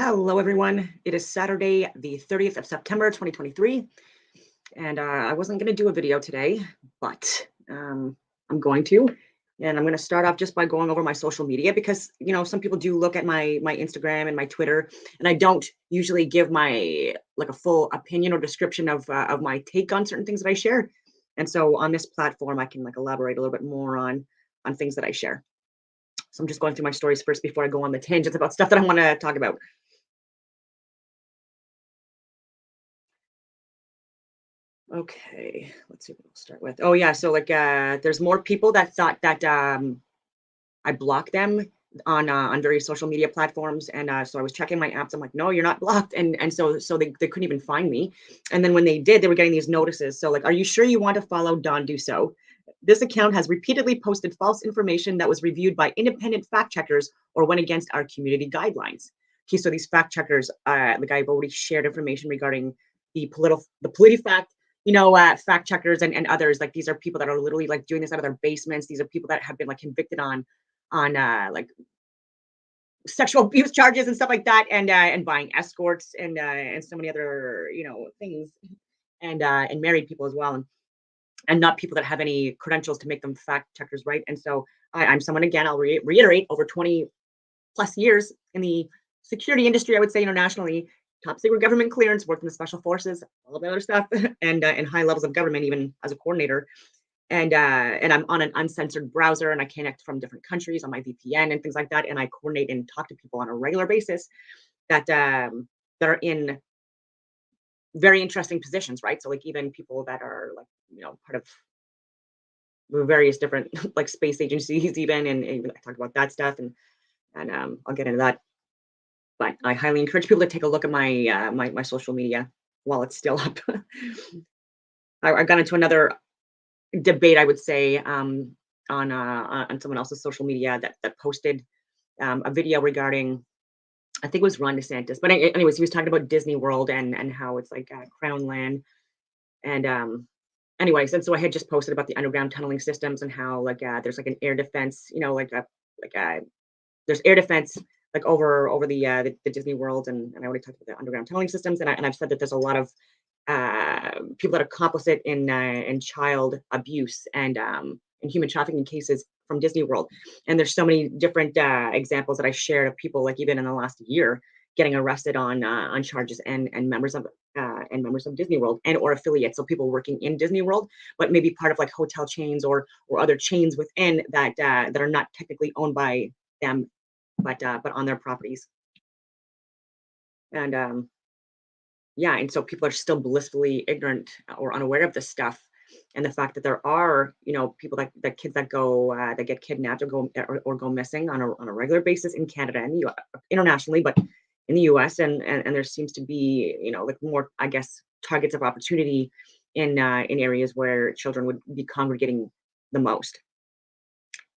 Hello, everyone. It is Saturday, the 30th of September, 2023. And I wasn't going to do a video today, but I'm going to. And I'm going to start off just by going over my social media because, some people do look at my Instagram and my Twitter, and I don't usually give my like a full opinion or description of my take on certain things that I share. And so on this platform, I can like elaborate a little bit more on things that I share. So I'm just going through my stories first before I go on the tangents about stuff that I want to talk about. Okay, let's see what we'll start with. Oh yeah, so like there's more people that thought that I blocked them on various social media platforms, and so I was checking my apps. I'm like, no, you're not blocked, and so they couldn't even find me. And then when they did, they were getting these notices. So like, are you sure you want to follow Don Duso? This account has repeatedly posted false information that was reviewed by independent fact checkers or went against our community guidelines. Okay, so these fact checkers, like I've already shared information regarding the PolitiFact, fact checkers and others. Like these are people that are literally like doing this out of their basements. These are people that have been like convicted on like sexual abuse charges and stuff like that, and buying escorts and so many other things, and married people as well, and not people that have any credentials to make them fact checkers, right? And so I'm someone, again, I'll reiterate, over 20 plus years in the security industry, I would say internationally, top secret government clearance, worked in the special forces, all the other stuff, and high levels of government, even as a coordinator. And I'm on an uncensored browser, and I connect from different countries on my VPN and things like that, and I coordinate and talk to people on a regular basis that are in very interesting positions, right? So like even people that are like part of various different like space agencies, even, and even I talk about that stuff, and I'll get into that. But I highly encourage people to take a look at my social media while it's still up. I got into another debate, I would say, on someone else's social media that posted a video regarding, I think it was Ron DeSantis, but anyways, he was talking about Disney World and how it's like crown land, and anyways, and so I had just posted about the underground tunneling systems and how like there's like an air defense, like there's air defense like over the Disney World, and I already talked about the underground tunneling systems, and I've said that there's a lot of people that are complicit in child abuse and human trafficking cases from Disney World. And there's so many different examples that I shared of people, like even in the last year, getting arrested on charges, and members of Disney World and or affiliates. So people working in Disney World, but maybe part of like hotel chains or other chains within that are not technically owned by them, but on their properties. And yeah, and so people are still blissfully ignorant or unaware of this stuff, and the fact that there are people that kids that go that get kidnapped or go missing on a regular basis in Canada and internationally, but in the US, and there seems to be like more, I guess, targets of opportunity in areas where children would be congregating the most.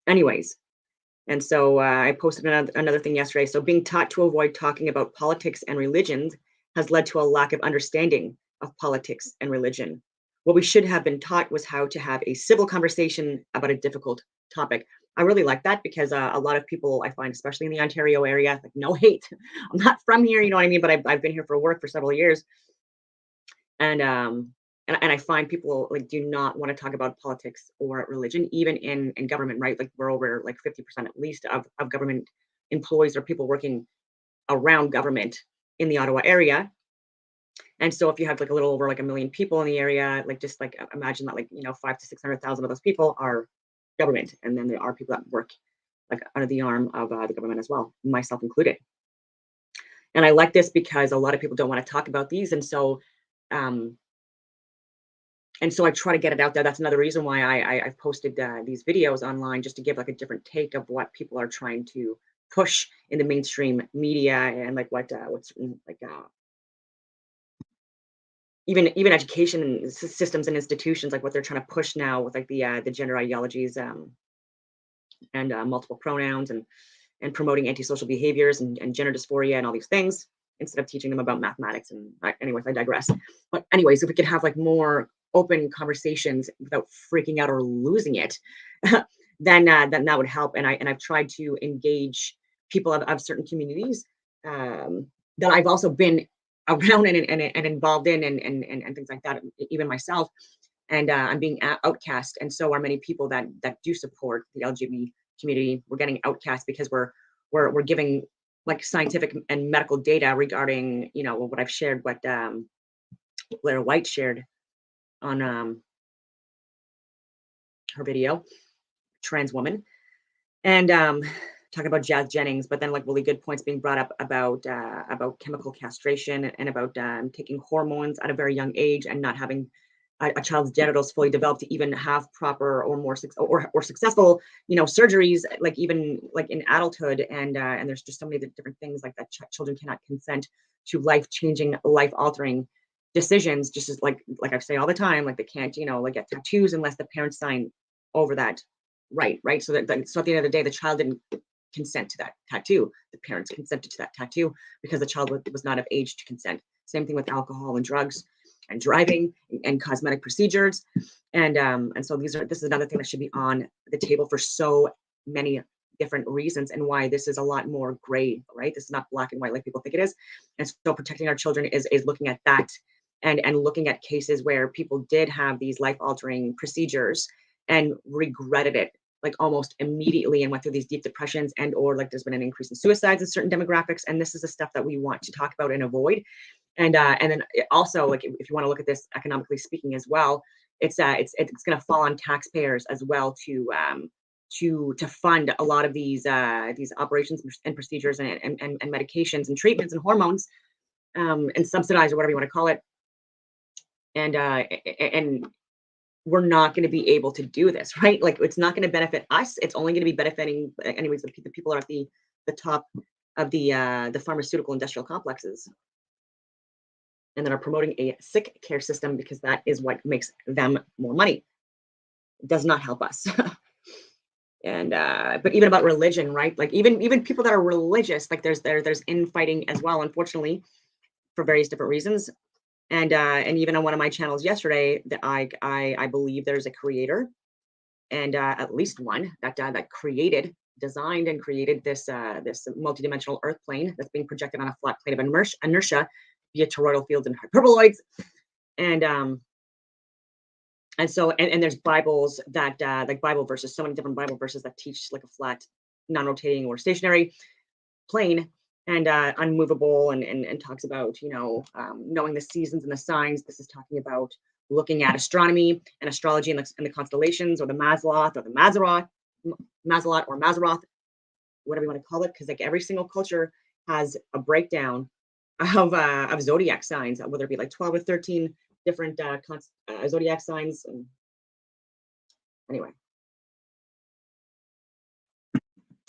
Anyways, and so I posted another thing yesterday. So being taught to avoid talking about politics and religions has led to a lack of understanding of politics and religion. What we should have been taught was how to have a civil conversation about a difficult topic. I really like that because a lot of people I find, especially in the Ontario area, like no hate. I'm not from here, you know what I mean? But I've been here for work for several years, and I find people like do not want to talk about politics or religion, even in government, right? Like we're over like 50% at least of government employees or people working around government in the Ottawa area. And so if you have like a little over like a million people in the area, like just like imagine that like five to 600,000 of those people are government, and then there are people that work like under the arm of the government as well, myself included. And I like this because a lot of people don't want to talk about these, um, and so I try to get it out there. That's another reason why I've posted these videos online, just to give like a different take of what people are trying to push in the mainstream media, and like what's like even education and systems and institutions, like what they're trying to push now with like the gender ideologies, and multiple pronouns, and promoting antisocial behaviors and gender dysphoria and all these things, instead of teaching them about mathematics. And anyways, I digress. But anyways, if we could have like more open conversations without freaking out or losing it, then that would help. And I've tried to engage people of certain communities, that I've also been around and involved in and things like that, even myself. And I'm being outcast, and so are many people that do support the LGBT community. We're getting outcast because we're giving like scientific and medical data regarding what I've shared, what Blair White shared on her video, trans woman, and talking about Jazz Jennings, but then like really good points being brought up about chemical castration and about taking hormones at a very young age and not having a child's genitals fully developed to even have proper or more or successful surgeries, like even like in adulthood. And there's just so many different things like that. Children cannot consent to life-changing, life-altering decisions, just as like I say all the time, like they can't like get tattoos unless the parents sign over that, right. So so at the end of the day, the child didn't consent to that tattoo. The parents consented to that tattoo because the child was not of age to consent. Same thing with alcohol and drugs and driving and cosmetic procedures. And so this is another thing that should be on the table for so many different reasons, and why this is a lot more gray, right? This is not black and white like people think it is. And so protecting our children is looking at that, and looking at cases where people did have these life-altering procedures and regretted it like almost immediately, and went through these deep depressions, and or like there's been an increase in suicides in certain demographics. And this is the stuff that we want to talk about and avoid. And then also, like, if you want to look at this economically speaking as well, it's going to fall on taxpayers as well to fund a lot of these operations and procedures and medications and treatments and hormones, and subsidize, or whatever you want to call it. And we're not going to be able to do this, right? Like, it's not going to benefit us. It's only going to be benefiting, anyways, the people are at the top of the pharmaceutical industrial complexes, and that are promoting a sick care system because that is what makes them more money. It does not help us. And but even about religion, right? Like even people that are religious, like there's infighting as well, unfortunately, for various different reasons. And even on one of my channels yesterday, that I believe there's a creator, and at least one that designed and created this multidimensional Earth plane that's being projected on a flat plate of inertia via toroidal fields and hyperboloids. And so there's Bibles that like Bible verses, so many different Bible verses that teach like a flat, non-rotating or stationary plane, and unmovable, and talks about knowing the seasons and the signs. This is talking about looking at astronomy and astrology and the constellations, or the Mazalot or the Mazalot or Mazaroth, whatever you want to call it, because like every single culture has a breakdown of zodiac signs, whether it be like 12 or 13 different zodiac signs. And anyway,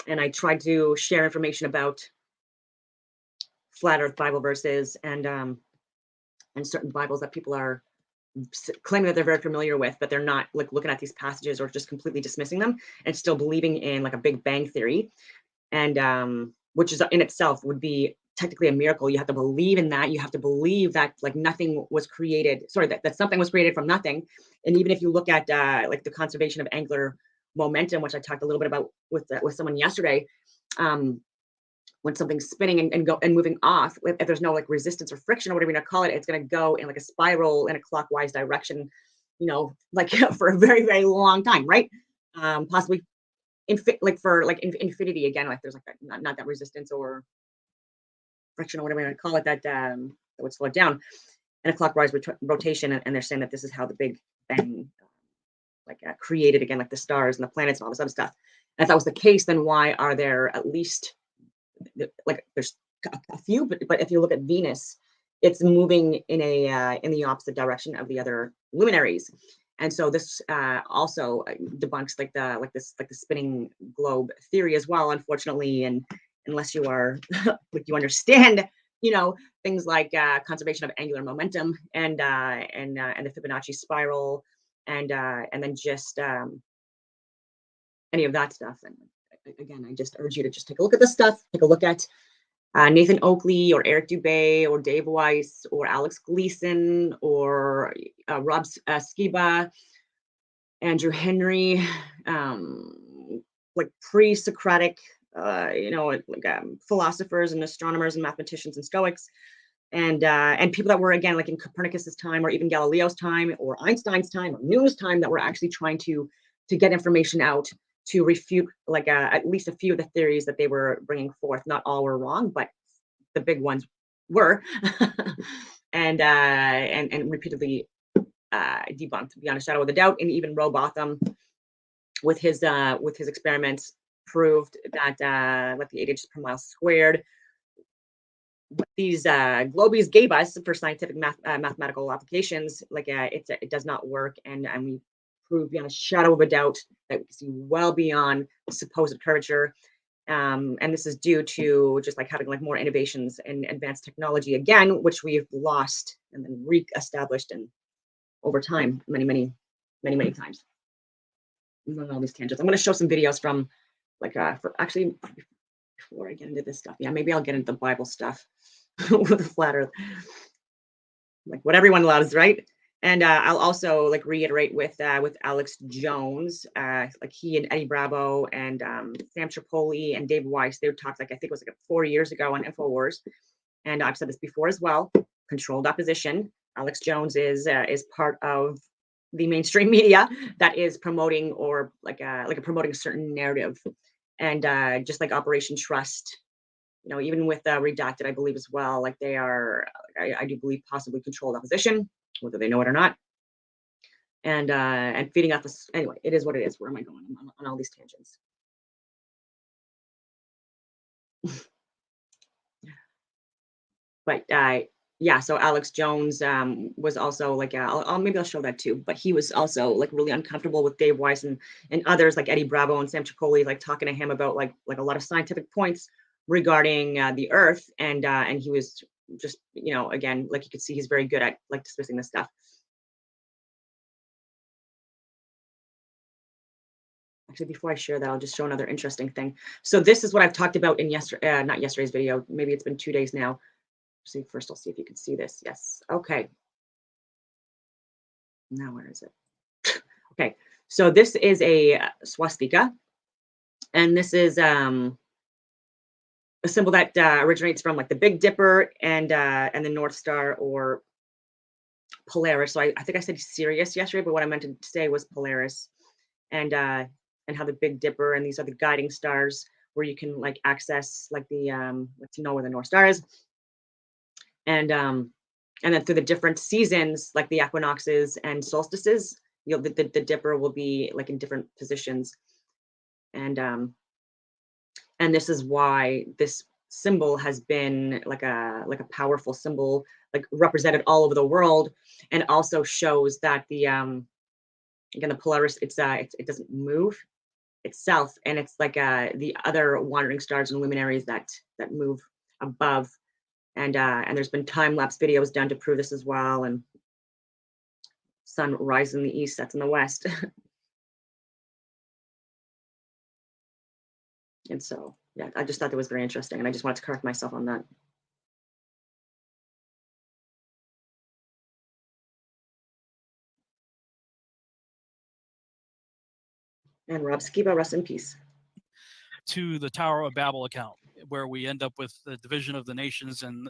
and I tried to share information about flat Earth Bible verses and certain Bibles that people are claiming that they're very familiar with, but they're not, like looking at these passages or just completely dismissing them and still believing in like a Big Bang theory, and which is in itself would be technically a miracle. You have to believe in that. You have to believe that like nothing was created, sorry, that something was created from nothing. And even if you look at like the conservation of angular momentum, which I talked a little bit about with someone yesterday, when something's spinning and moving off, if there's no like resistance or friction or whatever you want to call it, it's going to go in like a spiral in a clockwise direction, like for a very, very long time, right? Possibly infinity again, like there's like that, not that resistance or friction or whatever you want to call it, that would slow it down in a clockwise rotation. And they're saying that this is how the Big Bang created again, like the stars and the planets and all this other stuff. And if that was the case, then why are there at least like there's a few, but if you look at Venus, it's moving in the opposite direction of the other luminaries. And so this also debunks like the spinning globe theory as well, unfortunately. And unless you are like you understand things like conservation of angular momentum and the Fibonacci spiral, and then just any of that stuff. And again, I just urge you to just take a look at this stuff. Take a look at Nathan Oakley or Eric Dubay or Dave Weiss or Alex Gleason or Rob Skiba, Andrew Henry, like pre-Socratic philosophers and astronomers and mathematicians and Stoics, and people that were again like in Copernicus's time or even Galileo's time or Einstein's time or Newton's time that were actually trying to get information out to refute at least a few of the theories that they were bringing forth. Not all were wrong, but the big ones were, and repeatedly debunked beyond a shadow of a doubt. And even Robotham, with his experiments, proved that the 8 inches per mile squared, what these globies gave us for scientific mathematical applications, it does not work, and we prove beyond a shadow of a doubt that we can see well beyond the supposed curvature. And this is due to just like having like more innovations and advanced technology again, which we've lost and then re-established and over time, many times. I'm going on all these tangents. I'm going to show some videos from before I get into this stuff. Yeah, maybe I'll get into the Bible stuff with the flat Earth, like what everyone loves, right? And I'll also like reiterate with Alex Jones, like he and Eddie Bravo and Sam Tripoli and Dave Weiss, they talked like I think it was like 4 years ago on InfoWars, and I've said this before as well. Controlled opposition. Alex Jones is part of the mainstream media that is promoting or promoting a certain narrative, and just like Operation Trust, even with Redacted, I believe as well, like they are, I do believe, possibly controlled opposition, whether they know it or not, and feeding off this. Anyway, it is what it is. Where am I going on all these tangents? But yeah, so Alex Jones was also like, maybe I'll show that too. But he was also like really uncomfortable with Dave Weiss and others like Eddie Bravo and Sam Tripoli, like talking to him about like a lot of scientific points regarding the Earth, and he was just, again, like you could see, he's very good at like dismissing this stuff. Actually, before I share that, I'll just show another interesting thing. So this is what I've talked about in not yesterday's video. Maybe it's been 2 days now. See, first I'll see if you can see this. Yes. Okay. Now where is it? Okay. So this is a swastika, and this is a symbol that originates from like the Big Dipper and the North Star or Polaris. So I think I said Sirius yesterday, but what I meant to say was Polaris, and how the Big Dipper and these are the guiding stars where you can like access like the to know where the North Star is. And then through the different seasons, like the equinoxes and solstices, the Dipper will be like in different positions, and this is why this symbol has been like a powerful symbol, like represented all over the world, and also shows that the again the Polaris, it doesn't move itself, and it's like the other wandering stars and luminaries that move above. And there's been time-lapse videos done to prove this as well. And sun rises in the east, sets in the west. And so, yeah, I just thought that was very interesting, and I just wanted to correct myself on that. And Rob Skiba, rest in peace. To the Tower of Babel account, where we end up with the division of the nations and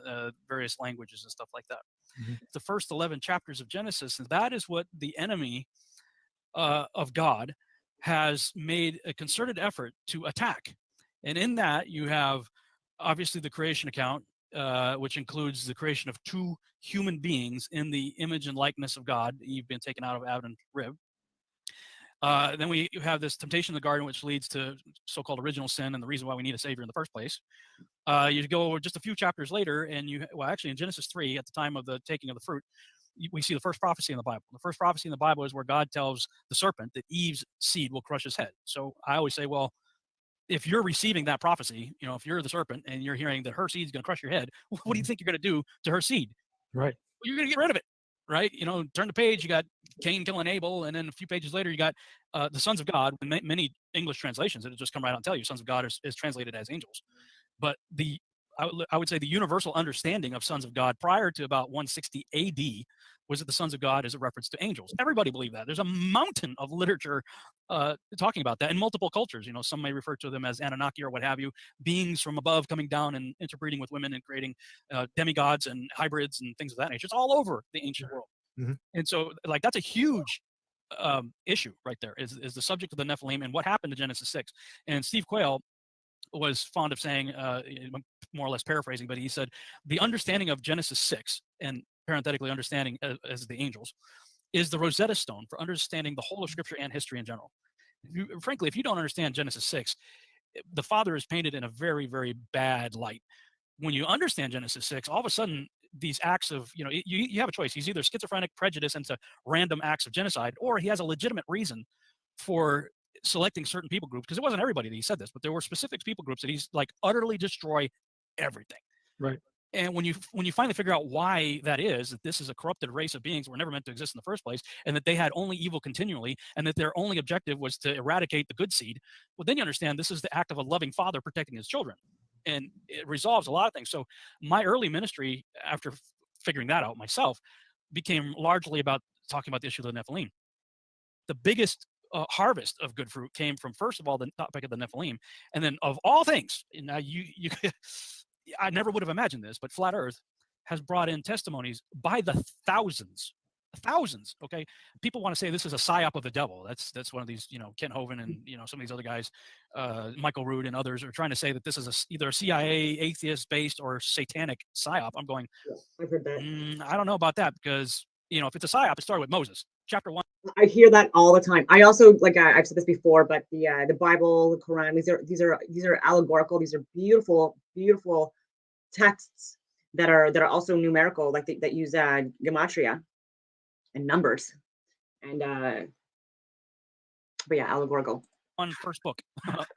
various languages and stuff like that. Mm-hmm. The first 11 chapters of Genesis, and that is what the enemy of God has made a concerted effort to attack. And in that, you have obviously the creation account, which includes the creation of 2 human beings in the image and likeness of God. Eve been taken out of Adam's rib. Then we have this temptation in the garden, which leads to so-called original sin and the reason why we need a savior in the first place. You go just a few chapters later, and actually in Genesis 3, at the time of the taking of the fruit, we see the first prophecy in the Bible. The first prophecy in the Bible is where God tells the serpent that Eve's seed will crush his head. So I always say, well, if you're receiving that prophecy, if you're the serpent and you're hearing that her seed is going to crush your head, what do you think you're going to do to her seed? Right. Well, you're going to get rid of it. Right? Turn the page, you got Cain killing Abel, and then a few pages later, you got the sons of God. In many English translations, it'll just come right out and tell you sons of God is translated as angels. But the I would say the universal understanding of sons of God prior to about 160 AD was that the sons of God is a reference to angels. Everybody believed that. There's a mountain of literature talking about that in multiple cultures. You know, some may refer to them as Anunnaki or what have you, beings from above coming down and interbreeding with women and creating demigods and hybrids and things of that nature. It's all over the ancient world. Mhm. And so, like, that's a huge issue right there, is the subject of the Nephilim and what happened to Genesis 6. And Steve Quayle was fond of saying, more or less paraphrasing, but he said, the understanding of Genesis 6, and parenthetically understanding as the angels, is the Rosetta Stone for understanding the whole of Scripture and history in general. Frankly, if you don't understand Genesis 6, the Father is painted in a very, very bad light. When you understand Genesis 6, all of a sudden, these acts of, you have a choice. He's either schizophrenic, prejudice into random acts of genocide, or he has a legitimate reason for selecting certain people groups, because it wasn't everybody that he said this, but there were specific people groups that he's like utterly destroy everything. Right. And when you finally figure out why that is, that this is a corrupted race of beings that were never meant to exist in the first place, and that they had only evil continually, and that their only objective was to eradicate the good seed, well, then you understand this is the act of a loving father protecting his children. And it resolves a lot of things. So my early ministry, after figuring that out myself, became largely about talking about the issue of the Nephilim. The biggest harvest of good fruit came from, first of all, the topic of the Nephilim, and then of all things, and now you I never would have imagined this, but Flat Earth has brought in testimonies by the thousands. Okay, people want to say this is a psyop of the devil. That's one of these, Kent Hovind and some of these other guys, Michael Rood and others are trying to say that this is either a CIA atheist-based or satanic psyop. I'm going, I've heard that. I don't know about that, because if it's a psyop, it started with Moses, chapter 1. I hear that all the time. I also, like, I've said this before, but the Bible, the Quran, these are allegorical. These are beautiful, beautiful texts that are also numerical, like that use gematria and numbers, and but yeah, allegorical. On first book.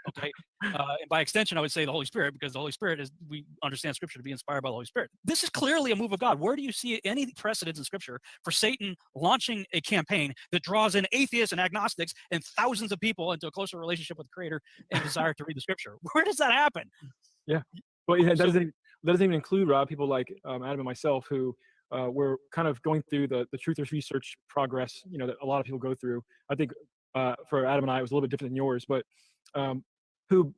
Okay. And by extension, I would say the Holy Spirit, because the Holy Spirit we understand Scripture to be inspired by the Holy Spirit. This is clearly a move of God. Where do you see any precedence in Scripture for Satan launching a campaign that draws in atheists and agnostics and thousands of people into a closer relationship with the Creator and desire to read the Scripture? Where does that happen? Yeah. Well, that doesn't even include, Rob, people like Adam and myself, who were kind of going through the truthers research progress, that a lot of people go through. I think for Adam and I, it was a little bit different than yours, but who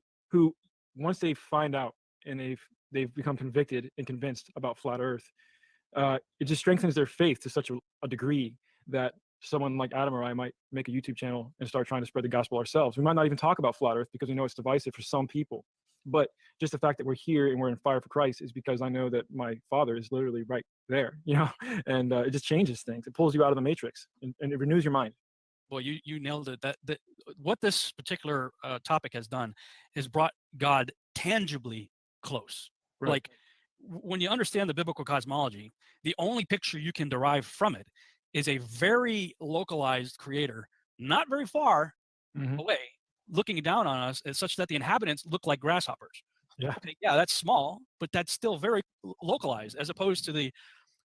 once they find out and they've become convicted and convinced about flat Earth, it just strengthens their faith to such a degree that someone like Adam or I might make a YouTube channel and start trying to spread the gospel ourselves. We might not even talk about flat Earth because we know it's divisive for some people, but just the fact that we're here and we're in fire for Christ is because I know that my Father is literally right there, and it just changes things. It pulls you out of the matrix and it renews your mind. Well, you nailed it. That what this particular topic has done is brought God tangibly close. Right. Like, when you understand the biblical cosmology, the only picture you can derive from it is a very localized creator, not very far away, looking down on us, such that the inhabitants look like grasshoppers. Yeah. Okay, yeah, that's small, but that's still very localized, as opposed to the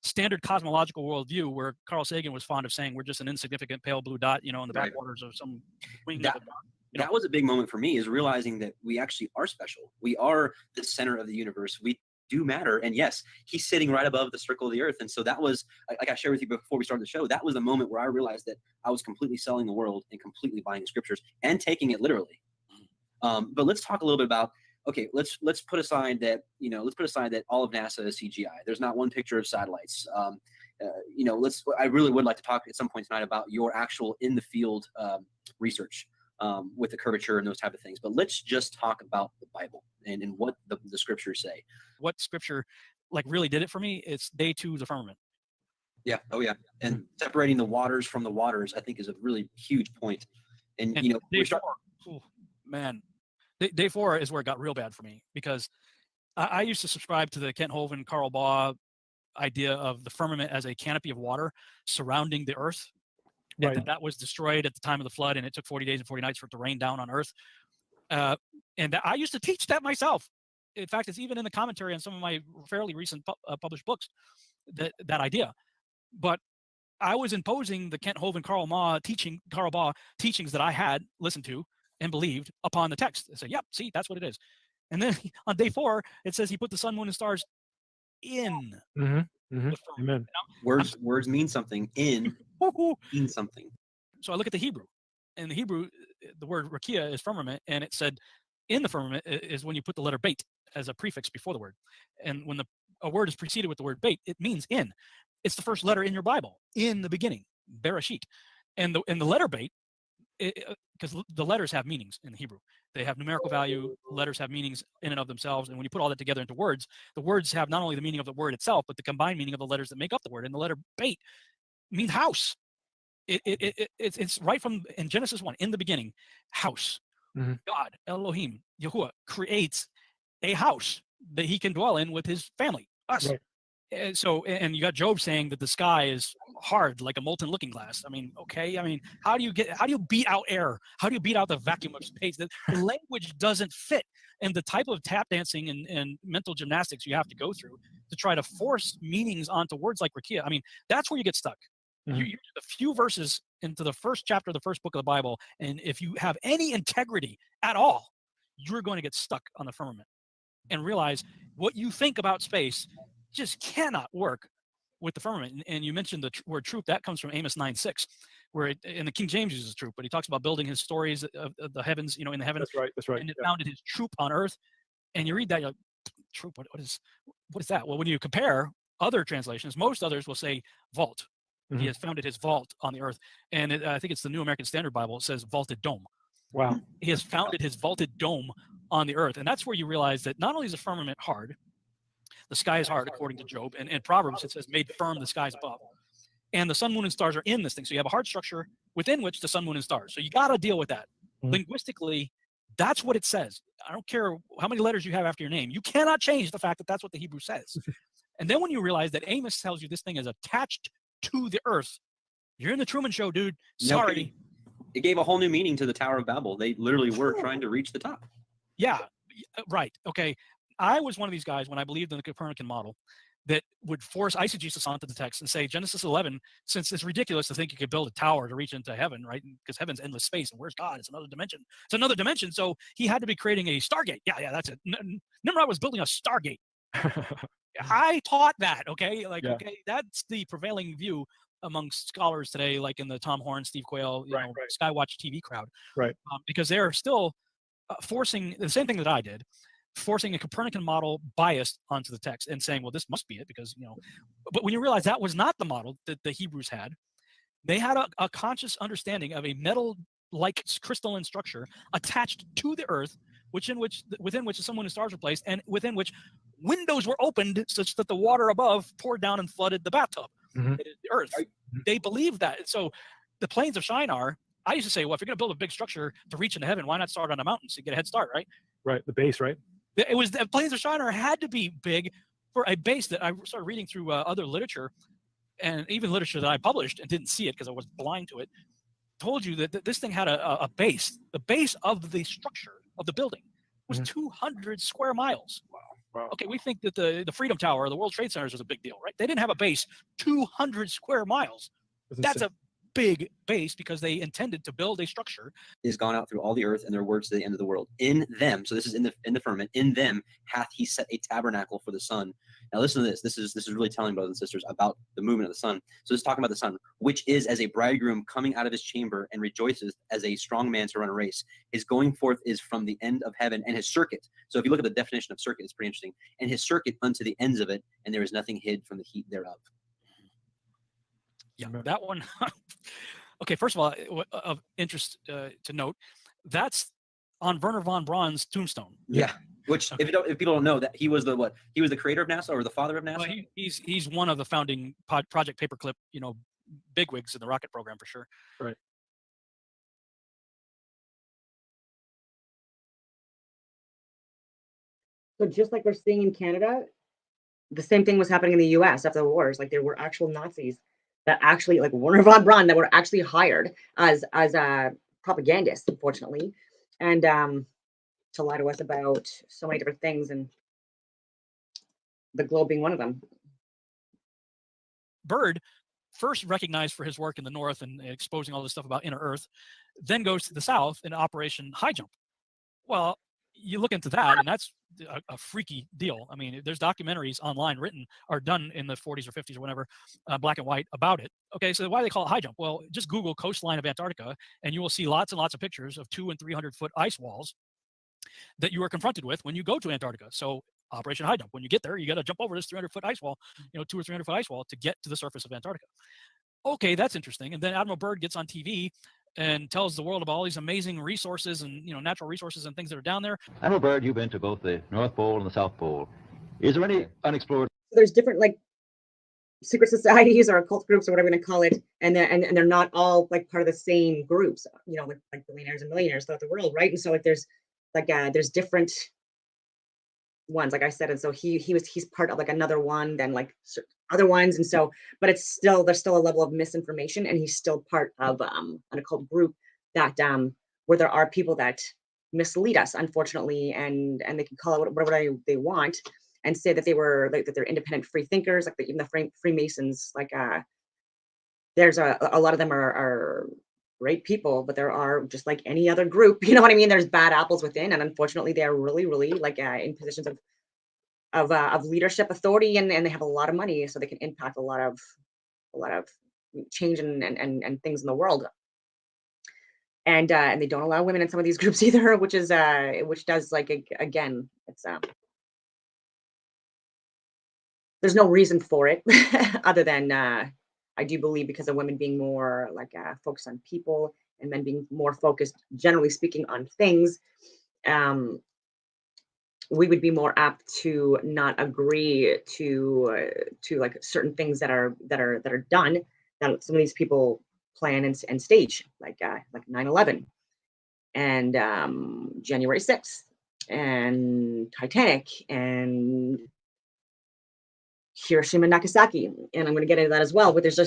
standard cosmological worldview where Carl Sagan was fond of saying we're just an insignificant pale blue dot, in the backwaters of some wing. That was a big moment for me, is realizing that we actually are special. We are the center of the universe. We do matter. And yes, he's sitting right above the circle of the earth. And so that was, like I shared with you before we started the show, that was the moment where I realized that I was completely selling the world and completely buying the scriptures and taking it literally. But let's talk a little bit about, okay, let's put aside that, all of NASA is CGI. There's not one picture of satellites. I really would like to talk at some point tonight about your actual in the field research with the curvature and those type of things. But let's just talk about the Bible and what the scriptures say. What Scripture really did it for me, it's day 2 of the firmament. Yeah. Oh yeah. And separating the waters from the waters, I think, is a really huge point. And day 4, man, day 4 is where it got real bad for me, because I used to subscribe to the Kent Hovind, Karl Baugh idea of the firmament as a canopy of water surrounding the earth. Right. And that was destroyed at the time of the flood, and it took 40 days and 40 nights for it to rain down on earth. And I used to teach that myself. In fact, it's even in the commentary on some of my fairly recent published books, that idea. But I was imposing the Kent Hovind, Karl Baugh teachings that I had listened to and believed upon the text. I said, yep, see, that's what it is. And then on day 4, it says he put the sun, moon, and stars in Mm-hmm. the Mm-hmm. firmament. Amen. Words mean something. In Woo-hoo. means something. So I look at the Hebrew. In the Hebrew, the word rakia is firmament, and it said in the firmament is when you put the letter bait as a prefix before the word. And when a word is preceded with the word bait, it means in. It's the first letter in your Bible, in the beginning, Bereshit. And the letter bait, because the letters have meanings in the Hebrew. They have numerical value. Letters have meanings in and of themselves. And when you put all that together into words, the words have not only the meaning of the word itself, but the combined meaning of the letters that make up the word. And the letter bait means house. It's right from in Genesis 1, in the beginning, house. Mhm. God, Elohim, Yahuwah creates a house that he can dwell in with his family, us. Right. And you got Job saying that the sky is hard like a molten looking glass. I mean, okay. I mean, how do you beat out air? How do you beat out the vacuum of space? The language doesn't fit. And the type of tap dancing and mental gymnastics you have to go through to try to force meanings onto words like rakia, I mean, that's where you get stuck. Mhm. You a few verses into the first chapter of the first book of the Bible, and if you have any integrity at all, you're going to get stuck on the firmament and realize what you think about space just cannot work with the firmament. And you mentioned the word troop. That comes from Amos 9:6, where in the King James uses troop, but he talks about building his stories of the heavens, in the heavens, That's right. and it Yeah. founded his troop on earth. And you read that, you're like, troop, what is that? Well, when you compare other translations, most others will say vault. He Mhm. has founded his vault on the earth. And I think it's the New American Standard Bible. It says vaulted dome. Wow. He has founded his vaulted dome on the earth. And that's where you realize that not only is the firmament hard, the sky is hard, according to Job. And in Proverbs, it says, made firm the skies above. And the sun, moon, and stars are in this thing. So you have a hard structure within which the sun, moon, and stars. So you got to deal with that. Mhm. Linguistically, that's what it says. I don't care how many letters you have after your name. You cannot change the fact that that's what the Hebrew says. And then when you realize that Amos tells you this thing is attached to the earth, you're in the Truman Show, dude. No Sorry. kidding. It gave a whole new meaning to the Tower of Babel. They literally were trying to reach the top. Yeah, right. Okay. I was one of these guys when I believed in the Copernican model that would force eisegesis onto the text and say Genesis 11, since it's ridiculous to think you could build a tower to reach into heaven, right? Because heaven's endless space, and where's God? It's another dimension. It's another dimension. So he had to be creating a Stargate. Yeah, that's it. Nimrod was building a Stargate. I taught that. Okay, Yeah. okay, that's the prevailing view amongst scholars today, like in the Tom Horn, Steve Quayle, Right. Skywatch TV crowd, Right. Because they're still forcing the same thing that I did, forcing a Copernican model bias onto the text and saying, well, this must be it because, but when you realize that was not the model that the Hebrews had, they had a conscious understanding of a metal-like crystalline structure attached to the earth, within which the sun, moon, and stars were placed, and within which windows were opened such that the water above poured down and flooded the bathtub. Mhm. It is the earth. They believed that. So the plains of Shinar, I used to say, well, if you're going to build a big structure to reach into heaven, why not start on a mountain so you get a head start, right? Right. The base, right? It was the plains of Shinar had to be big for a base that I started reading through other literature, and even literature that I published and didn't see it because I was blind to it, told you that this thing had a base. The base of the structure of the building was Mhm. 200 square miles. Wow. Okay, we think that the Freedom Tower or the World Trade Centers was a big deal, right? They didn't have a base 200 square miles. That's insane. a big base because they intended to build a structure. Is gone out through all the earth, and their words to the end of the world. In them, so this is in the firmament. In them hath he set a tabernacle for the sun. Now listen to this. This is really telling, brothers and sisters, about the movement of the sun. So this is talking about the sun, which is as a bridegroom coming out of his chamber and rejoiceth as a strong man to run a race. His going forth is from the end of heaven, and his circuit. So if you look at the definition of circuit, it's pretty interesting. And his circuit unto the ends of it, and there is nothing hid from the heat thereof. Yeah, Amen. that one. Okay, first of all, of interest to note, that's on Werner von Braun's tombstone. Yeah. Which, Okay. if people don't know, that he was the creator of NASA or the father of NASA. Well, he's one of the founding Project Paperclip, bigwigs in the rocket program for sure. Right. So just like we're seeing in Canada, the same thing was happening in the US after the wars. Like there were actual Nazis that actually, like Werner von Braun, that were actually hired as propagandists, unfortunately, and to lie to us about so many different things, and the globe being one of them. Byrd, first recognized for his work in the North and exposing all this stuff about inner Earth, then goes to the South in Operation High Jump. Well, you look into that, and that's a freaky deal. I mean, there's documentaries online written or done in the 40s or 50s or whatever, black and white about it. Okay, so why do they call it high jump? Well, just Google coastline of Antarctica, and you will see lots and lots of pictures of 200 and 300-foot ice walls that you are confronted with when you go to Antarctica. So Operation High Jump. When you get there, you got to jump over this 300-foot ice wall, 200 or 300-foot ice wall to get to the surface of Antarctica. Okay, that's interesting. And then Admiral Byrd gets on TV and tells the world about all these amazing resources and natural resources and things that are down there. Admiral Byrd, you've been to both the North Pole and the South Pole. Is there any unexplored? There's different like secret societies or occult groups or whatever we're going to call it, and they're not all like part of the same groups, like billionaires and millionaires throughout the world, right? And so like there's different ones, like I said, and so he's part of like another one, then like other ones, and so but there's still a level of misinformation, and he's still part of an occult group that where there are people that mislead us, unfortunately, and they can call it whatever they want and say that that they're independent free thinkers, like even the Freemasons, like there's a lot of them are great people, but there are, just like any other group, you know what I mean, there's bad apples within, and unfortunately they are really like in positions of leadership authority, and they have a lot of money, so they can impact a lot of change and things in the world, and they don't allow women in some of these groups either, which does, like, again, it's there's no reason for it other than I do believe because of women being more like focused on people and men being more focused, generally speaking, on things, we would be more apt to not agree to like certain things that are done, that some of these people plan and stage, like 9/11 and January 6th and Titanic and Hiroshima and Nagasaki, and I'm going to get into that as well. But there's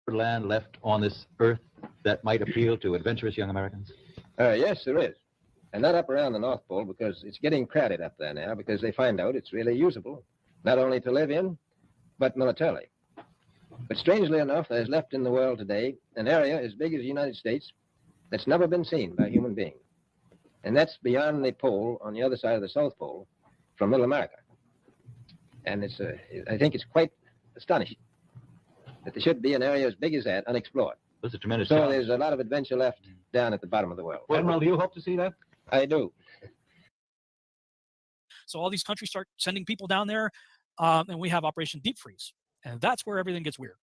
land left on this earth that might appeal to adventurous young Americans? Yes, there is. And not up around the North Pole, because it's getting crowded up there now, because they find out it's really usable, not only to live in, but militarily. But strangely enough, there's left in the world today an area as big as the United States that's never been seen by a human being. And that's beyond the pole on the other side of the South Pole from Middle America. And I think it's quite astonishing that there should be an area as big as that unexplored. That's a tremendous So challenge. there's a lot of adventure left down at the bottom of the world. Admiral, do you hope to see that? I do. So all these countries start sending people down there, and we have Operation Deep Freeze, and that's where everything gets weird.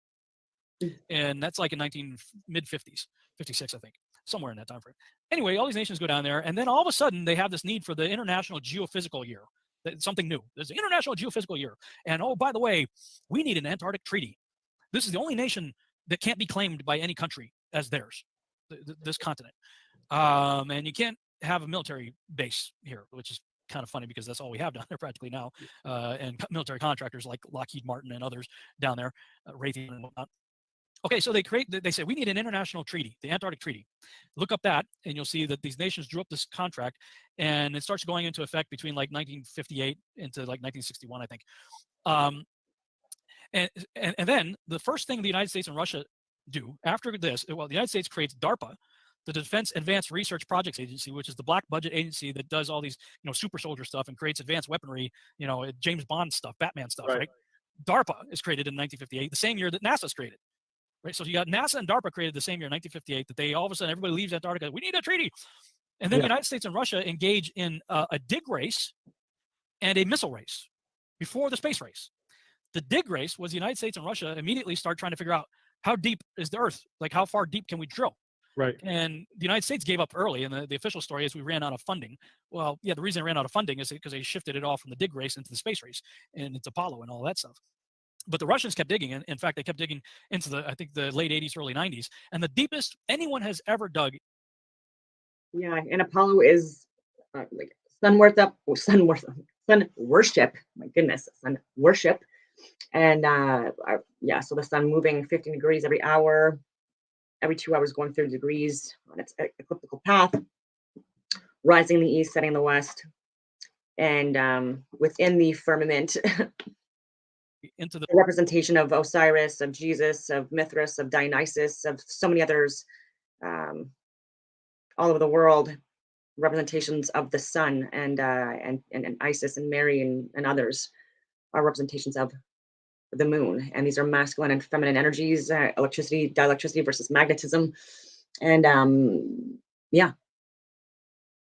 And that's like in mid-50s, 56, I think, somewhere in that time frame. Anyway, all these nations go down there, and then all of a sudden they have this need for the International Geophysical Year. Something new. There's the International Geophysical Year, and oh, by the way, we need an Antarctic treaty. This is the only nation that can't be claimed by any country as theirs, this continent, and you can't have a military base here, which is kind of funny because that's all we have down there practically now, and military contractors like Lockheed Martin and others down there, Raytheon and whatnot. Okay, so they say we need an international treaty, the Antarctic Treaty. Look up that, and you'll see that these nations drew up this contract, and it starts going into effect between like 1958 into like 1961, I think. And then the first thing the United States and Russia do after this, well, the United States creates DARPA, the Defense Advanced Research Projects Agency, which is the black budget agency that does all these, super soldier stuff and creates advanced weaponry, James Bond stuff, Batman stuff, right? DARPA is created in 1958, the same year that NASA's created. Right, so you got NASA and DARPA created the same year, 1958, that they all of a sudden everybody leaves Antarctica. We need a treaty, and then the United States and Russia engage in a dig race and a missile race before the space race. The dig race was the United States and Russia immediately start trying to figure out how deep is the Earth, like how far deep can we drill. Right. And the United States gave up early, and the official story is we ran out of funding. Well, yeah, the reason they ran out of funding is because they shifted it all from the dig race into the space race and into Apollo and all that stuff. But the Russians kept digging. In fact, they kept digging into the late 80s, early 90s. And the deepest anyone has ever dug. Yeah, and Apollo is like sun worship. My goodness, sun worship. And so the sun moving 15 degrees every hour, every 2 hours going 30 degrees on its elliptical path, rising in the east, setting in the west, and within the firmament. Into the representation of Osiris, of Jesus, of Mithras, of Dionysus, of so many others all over the world, representations of the sun and Isis and Mary and others are representations of the moon. And these are masculine and feminine energies, electricity, dielectricity versus magnetism. And yeah.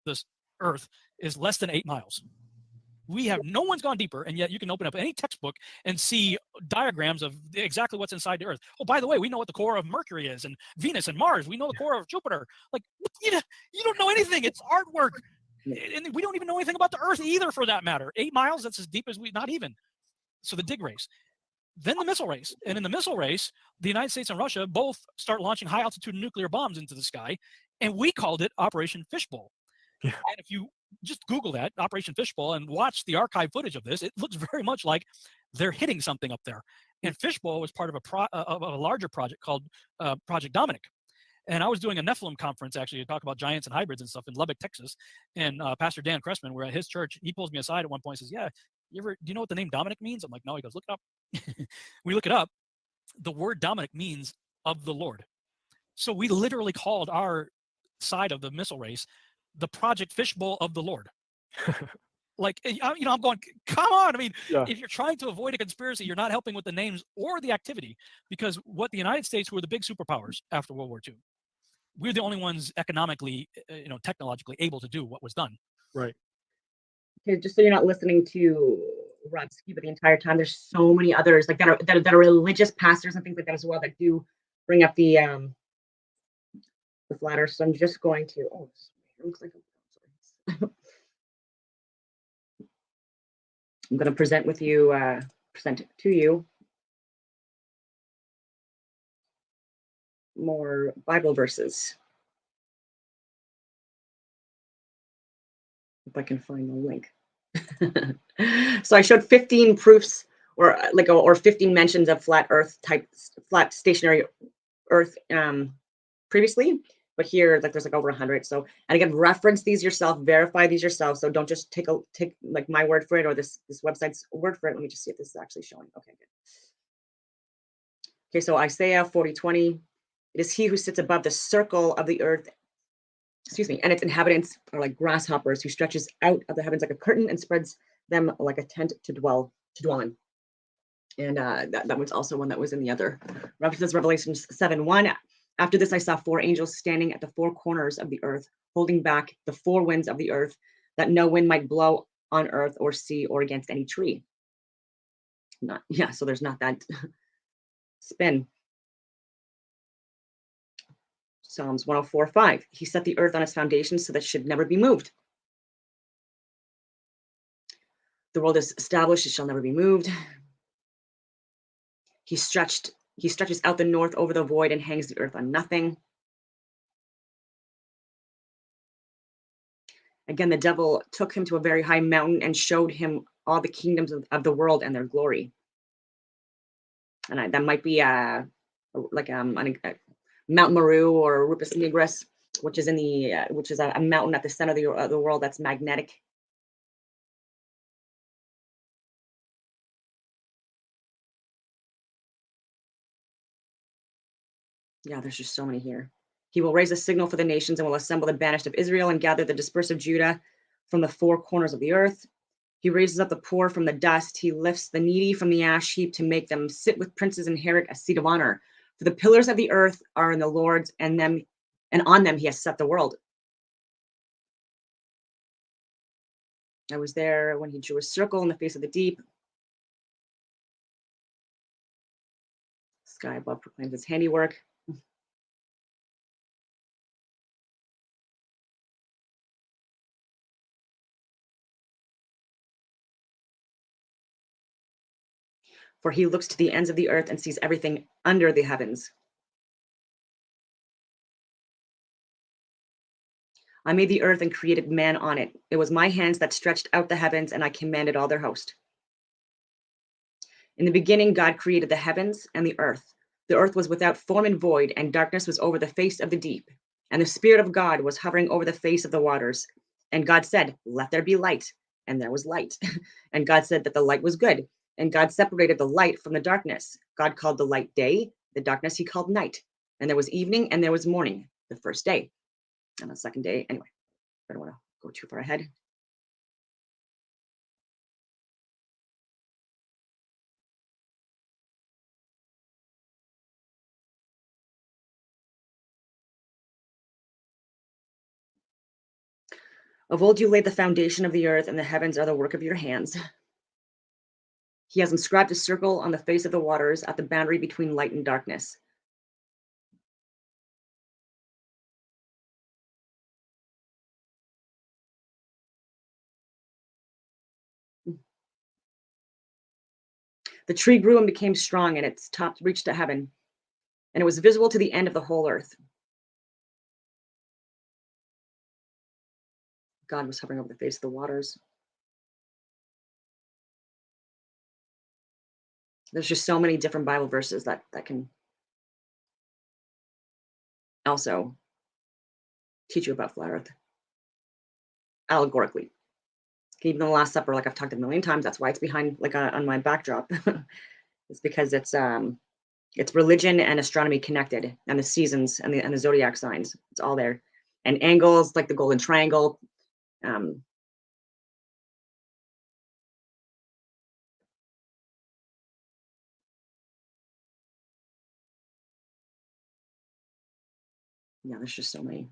This Earth is less than 8 miles. No one's gone deeper, and yet you can open up any textbook and see diagrams of exactly what's inside the Earth. Oh, by the way, we know what the core of Mercury is, and Venus and Mars. We know the core of Jupiter. Like, you don't know anything. It's artwork. And we don't even know anything about the Earth either, for that matter. 8 miles, that's as deep as not even. So the dig race. Then the missile race. And in the missile race, the United States and Russia both start launching high-altitude nuclear bombs into the sky, and we called it Operation Fishbowl. Yeah. And if you just Google that, Operation Fishbowl, and watch the archive footage of this, it looks very much like they're hitting something up there. And Fishbowl was part of a larger project called Project Dominic. And I was doing a Nephilim conference, actually, to talk about giants and hybrids and stuff in Lubbock, Texas. And Pastor Dan Cressman, we're at his church. He pulls me aside at one point and says, yeah, do you know what the name Dominic means? I'm like, no. He goes, look it up. We look it up. The word Dominic means of the Lord. So we literally called our side of the missile race the Project Fishbowl of the Lord. Like, I'm going, come on. I mean, if you're trying to avoid a conspiracy, you're not helping with the names or the activity, because what the United States, who were the big superpowers after World War II, we're the only ones economically, technologically able to do what was done. Right. Okay, just so you're not listening to Rob Skiba the entire time, there's so many others like that are religious pastors and things like that as well that do bring up the flat earth. So I'm just going to. Oh, it looks like I'm going to present it to you more Bible verses. If I can find the link. So I showed 15 proofs or 15 mentions of flat stationary earth previously, but here there's over 100. So, and again, reference these yourself, verify these yourself. So don't just take like my word for it or this website's word for it. Let me just see if this is actually showing. Okay, good. Okay, so Isaiah 40:20, it is he who sits above the circle of the earth, and its inhabitants are like grasshoppers, who stretches out of the heavens like a curtain and spreads them like a tent to dwell in. And that was also one that was in the other references. Revelation 7:1. After this, I saw 4 angels standing at the 4 corners of the earth, holding back the 4 winds of the earth, that no wind might blow on earth or sea or against any tree. So there's not that spin. Psalms 104:5. He set the earth on its foundations so that it should never be moved. The world is established, it shall never be moved. He stretches out the north over the void and hangs the earth on nothing. Again, the devil took him to a very high mountain and showed him all the kingdoms of the world and their glory. And that might be Mount Meru or Rupus Nigris, which is a mountain at the center of the world that's magnetic. Yeah, there's just so many here. He will raise a signal for the nations and will assemble the banished of Israel and gather the dispersed of Judah from the 4 corners of the earth. He raises up the poor from the dust. He lifts the needy from the ash heap to make them sit with princes and inherit a seat of honor. For the pillars of the earth are in the Lord's, and on them he has set the world. I was there when he drew a circle in the face of the deep. Sky above proclaims his handiwork. For he looks to the ends of the earth and sees everything under the heavens. I made the earth and created man on it. It was my hands that stretched out the heavens, and I commanded all their host. In the beginning, God created the heavens and the earth. The earth was without form and void, and darkness was over the face of the deep. And the Spirit of God was hovering over the face of the waters. And God said, let there be light. And there was light. And God said that the light was good. And God separated the light from the darkness. God called the light day, the darkness he called night. And there was evening and there was morning, the first day. on the second day. Anyway, I don't want to go too far ahead. Of old you laid the foundation of the earth, and the heavens are the work of your hands. He has inscribed a circle on the face of the waters at the boundary between light and darkness. The tree grew and became strong, and its top reached to heaven, and it was visible to the end of the whole earth. God was hovering over the face of the waters. There's just so many different Bible verses that can also teach you about flat earth allegorically. Even the Last Supper, like I've talked a million times, that's why it's behind like on my backdrop. It's because it's religion and astronomy connected, and the seasons and the zodiac signs. It's all there, and angles like the Golden Triangle. Yeah, there's just so many.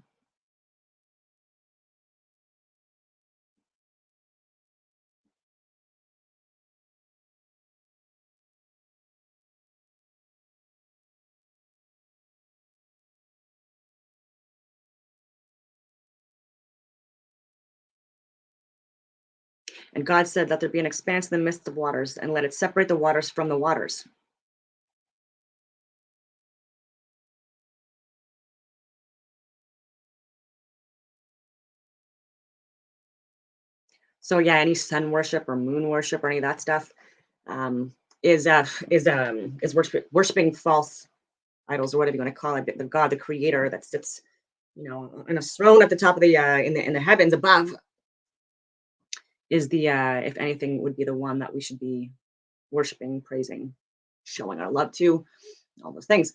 And God said, "Let there be an expanse in the midst of waters, and let it separate the waters from the waters." So yeah, any sun worship or moon worship or any of that stuff um, is worshiping false idols, or whatever you want to call it. The God, the Creator, that sits, in a throne at the top of the in the heavens above, is the if anything would be the one that we should be worshiping, praising, showing our love to, all those things.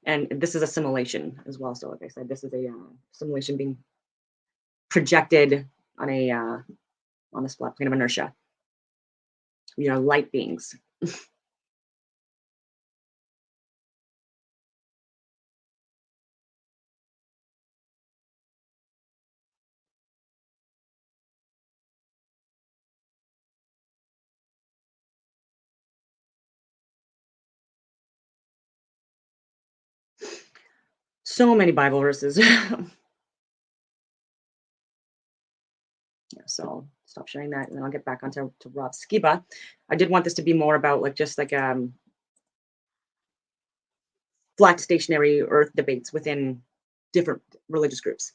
And this is a simulation as well. So like I said, this is a simulation being projected on a on this flat plane of inertia. Light beings. So many Bible verses. So I'll stop sharing that, and then I'll get back onto Rob Skiba. I did want this to be more about like just like flat stationary Earth debates within different religious groups.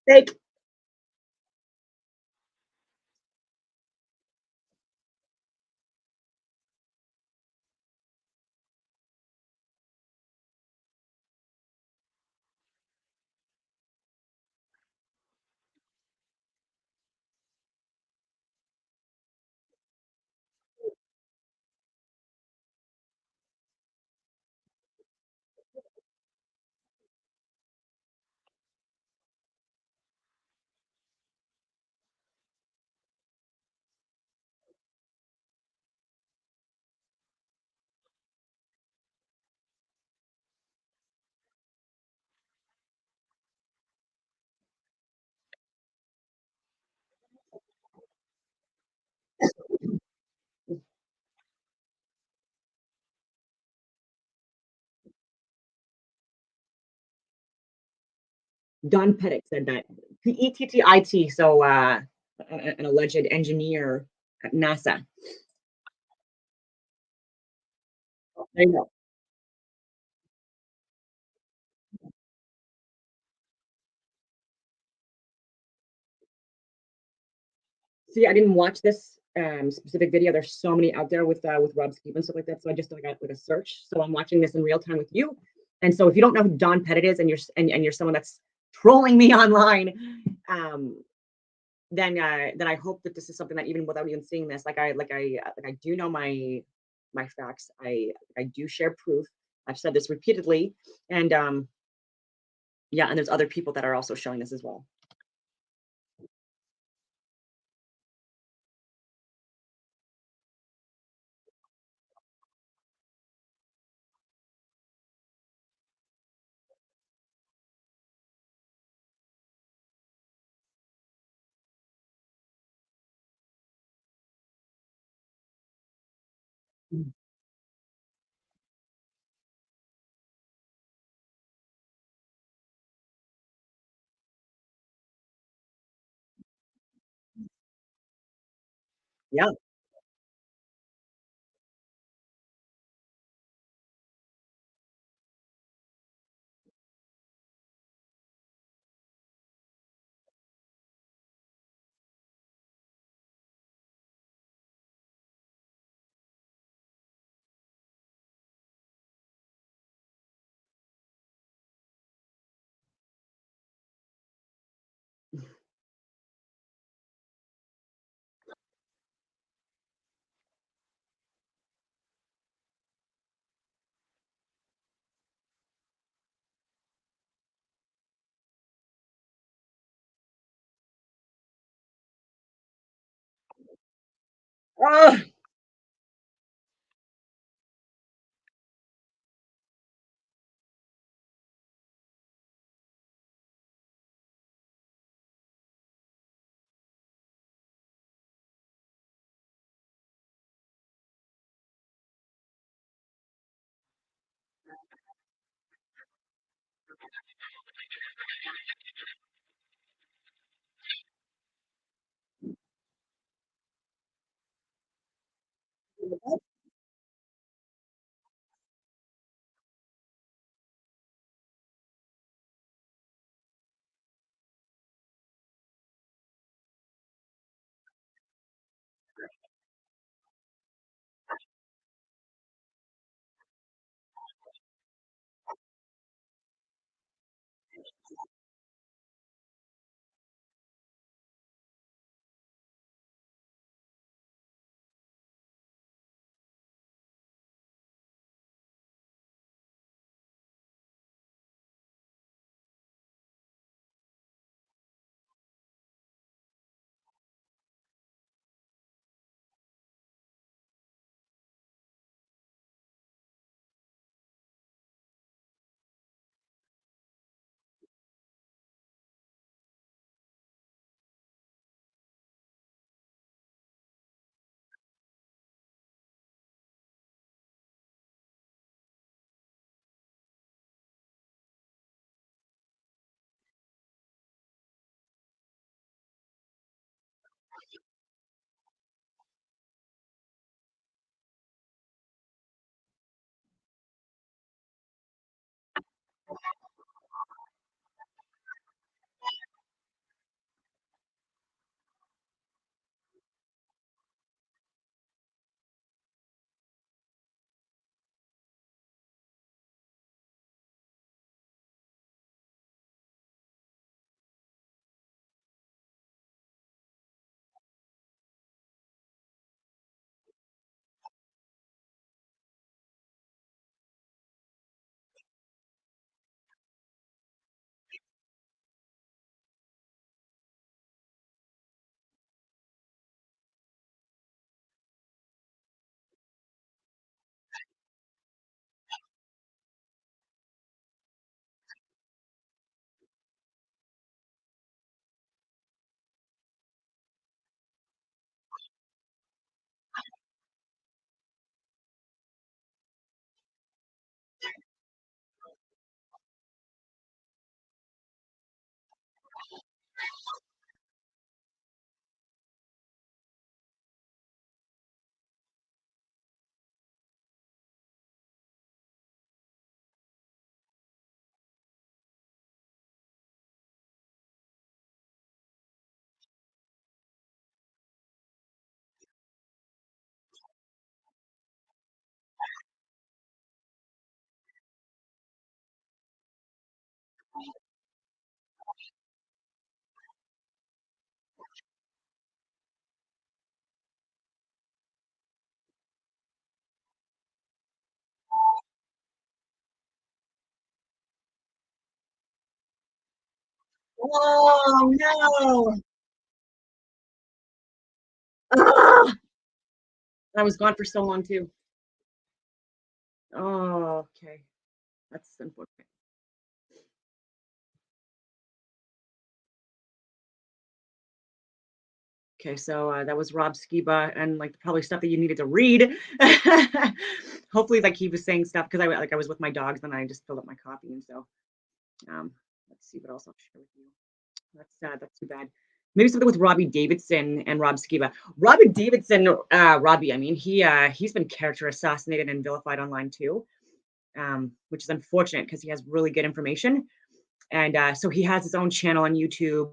Fake. Don Pettit said that. P-E-T-T-I-T. So an alleged engineer at NASA. I know. See, I didn't watch this specific video. There's so many out there with Rob Ski and stuff like that. So I just did like a search. So I'm watching this in real time with you. And so if you don't know who Don Pettit is, and you're someone that's trolling me online, then I hope that this is something that, even without even seeing this, I do know my facts. I do share proof. I've said this repeatedly, and yeah, and there's other people that are also showing this as well. Mm. Yeah. Ah! Oh no! Ah! I was gone for so long too. Oh, okay. That's unfortunate. Okay, so that was Rob Skiba and like probably stuff that you needed to read. Hopefully, like he was saying stuff because I was with my dogs and I just filled up my coffee and so um, let's see what else I'll share with you. That's too bad. Maybe something with Robbie Davidson and Rob Skiba. Robbie Davidson, Robbie. I mean, he's been character assassinated and vilified online too, which is unfortunate because he has really good information. And so he has his own channel on YouTube.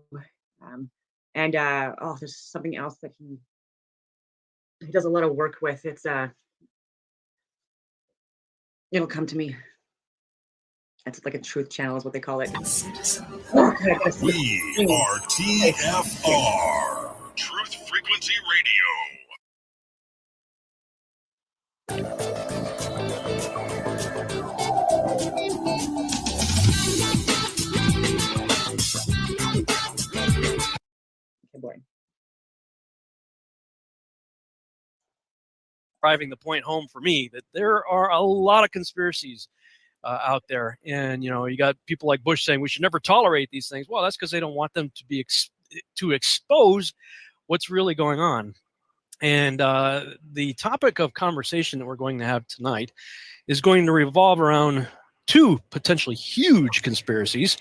Um, and oh, there's something else that he does a lot of work with. It'll come to me. It's like a truth channel is what they call it. Oh, God, I gotta see We it. are TFR, Truth Frequency Radio. Okay, boy. Driving the point home for me that there are a lot of conspiracies out there, and you got people like Bush saying we should never tolerate these things. Well, that's because they don't want them to be to expose what's really going on. And the topic of conversation that we're going to have tonight is going to revolve around two potentially huge conspiracies.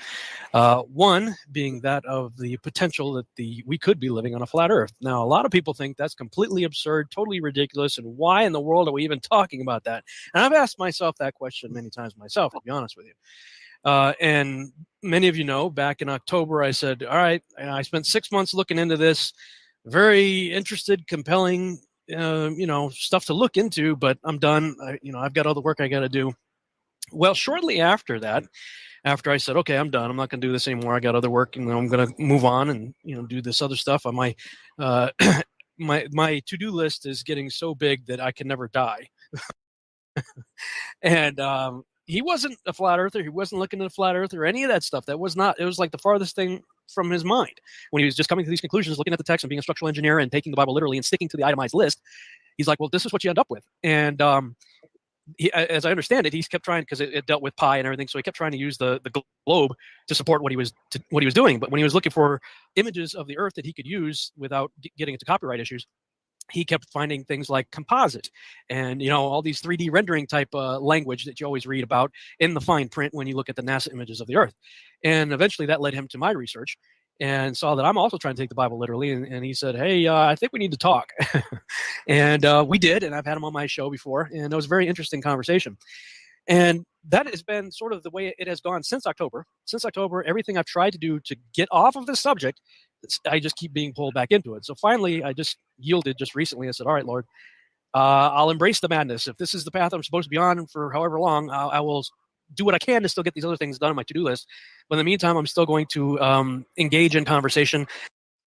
One being that of the potential that we could be living on a flat Earth. Now, a lot of people think that's completely absurd, totally ridiculous, and why in the world are we even talking about that? And I've asked myself that question many times myself, to be honest with you. And many of you know, back in October, I said, all right, I spent 6 months looking into this, very interested, compelling, stuff to look into, but I'm done. I've got other work I got to do. Well, shortly after that, after I said, okay, I'm done. I'm not going to do this anymore. I got other work, and I'm going to move on and do this other stuff. On my my to-do list is getting so big that I can never die. And he wasn't a flat earther. He wasn't looking at a flat earth or any of that stuff. That was not. It was like the farthest thing from his mind when he was just coming to these conclusions, looking at the text and being a structural engineer and taking the Bible literally and sticking to the itemized list. He's like, well, this is what you end up with. And he, as I understand it, he's kept trying because it dealt with pi and everything. So he kept trying to use the globe to support what he was doing. But when he was looking for images of the Earth that he could use without getting into copyright issues, he kept finding things like composite and all these 3D rendering type language that you always read about in the fine print when you look at the NASA images of the Earth. And eventually that led him to my research and saw that I'm also trying to take the Bible literally. And he said, hey, I think we need to talk. And we did. And I've had him on my show before. And it was a very interesting conversation. And that has been sort of the way it has gone since October. Since October, everything I've tried to do to get off of this subject, I just keep being pulled back into it. So finally, I just yielded just recently. I said, all right, Lord, I'll embrace the madness. If this is the path I'm supposed to be on for however long, I will do what I can to still get these other things done on my to-do list. But in the meantime, I'm still going to engage in conversation.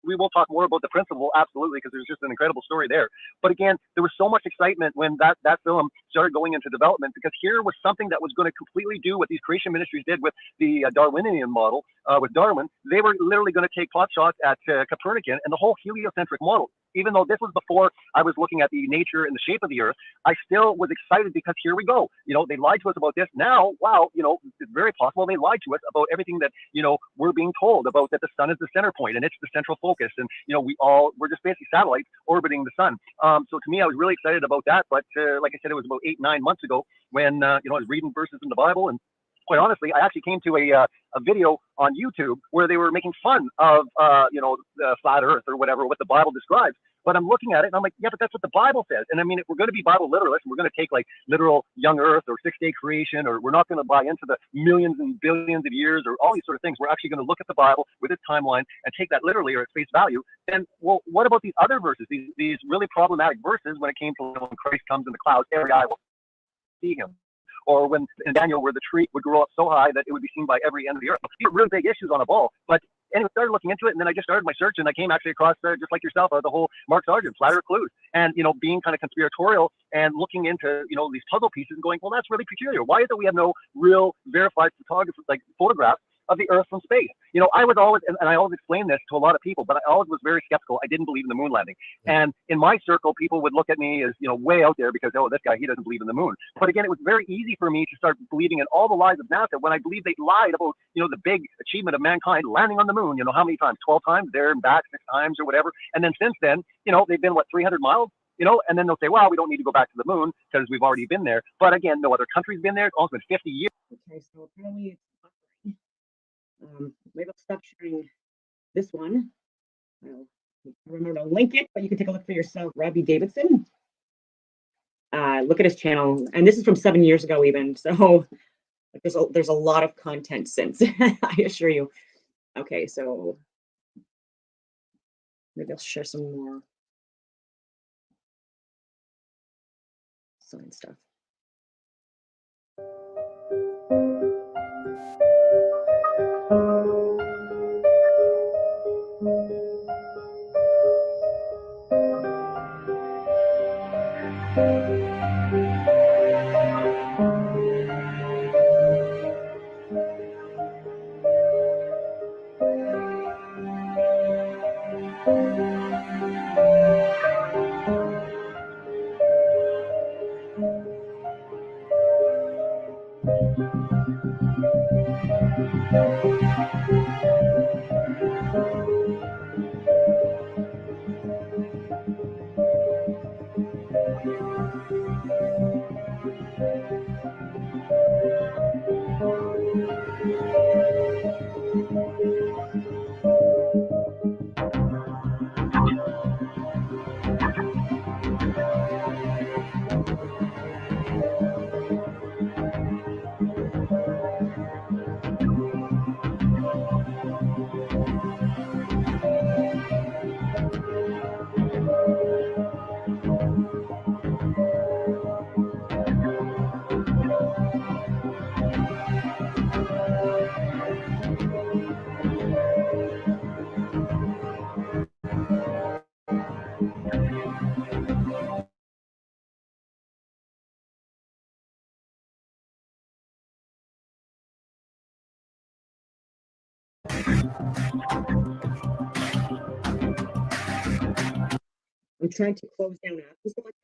We will talk more about the principle, absolutely, because there's just an incredible story there. But again, there was so much excitement when that film started going into development, because here was something that was going to completely do what these creation ministries did with the Darwinian model with Darwin. They were literally going to take pot shots at Copernican and the whole heliocentric model. Even though this was before I was looking at the nature and the shape of the Earth, I still was excited because here we go. They lied to us about this. Now, wow, it's very possible they lied to us about everything that, we're being told about, that the sun is the center point and it's the central focus. And, we're just basically satellites orbiting the sun. So to me, I was really excited about that. But like I said, it was about 8-9 months ago when, I was reading verses in the Bible, and quite honestly, I actually came to a video on YouTube where they were making fun of, the flat Earth or whatever, what the Bible describes. But I'm looking at it and I'm like, yeah, but that's what the Bible says. And I mean, if we're going to be Bible literalists, and we're going to take like literal young Earth or 6-day creation, or we're not going to buy into the millions and billions of years or all these sort of things. We're actually going to look at the Bible with its timeline and take that literally or at face value. And well, what about these other verses, these really problematic verses when it came to when Christ comes in the clouds, every eye will see him? or when in Daniel where the tree would grow up so high that it would be seen by every end of the earth. These are really big issues on a ball. But anyway, started looking into it, and then I just started my search, and I came actually across, just like yourself, the whole Mark Sargent, Flat Earth Clues, and, being kind of conspiratorial and looking into, these puzzle pieces and going, well, that's really peculiar. Why is it we have no real verified photographs of the Earth from space? I was always, and I always explain this to a lot of people, but I always was very skeptical. I didn't believe in the moon landing. And in my circle, people would look at me as, way out there because, oh, this guy, he doesn't believe in the moon. But again, it was very easy for me to start believing in all the lies of NASA when I believed they lied about, the big achievement of mankind landing on the moon. How many times? 12 times, there and back, 6 times or whatever. And then since then, they've been, 300 miles? And then they'll say, well, we don't need to go back to the moon because we've already been there. But again, no other country's been there. It's almost been 50 years. Okay, so apparently it's maybe I'll stop sharing this one. I'll remember to link it, but you can take a look for yourself. Robbie Davidson. Look at his channel, and this is from 7 years ago, even. So there's a lot of content since. I assure you. Okay, so maybe I'll share some more science stuff. I'm trying to close down apps and stuff like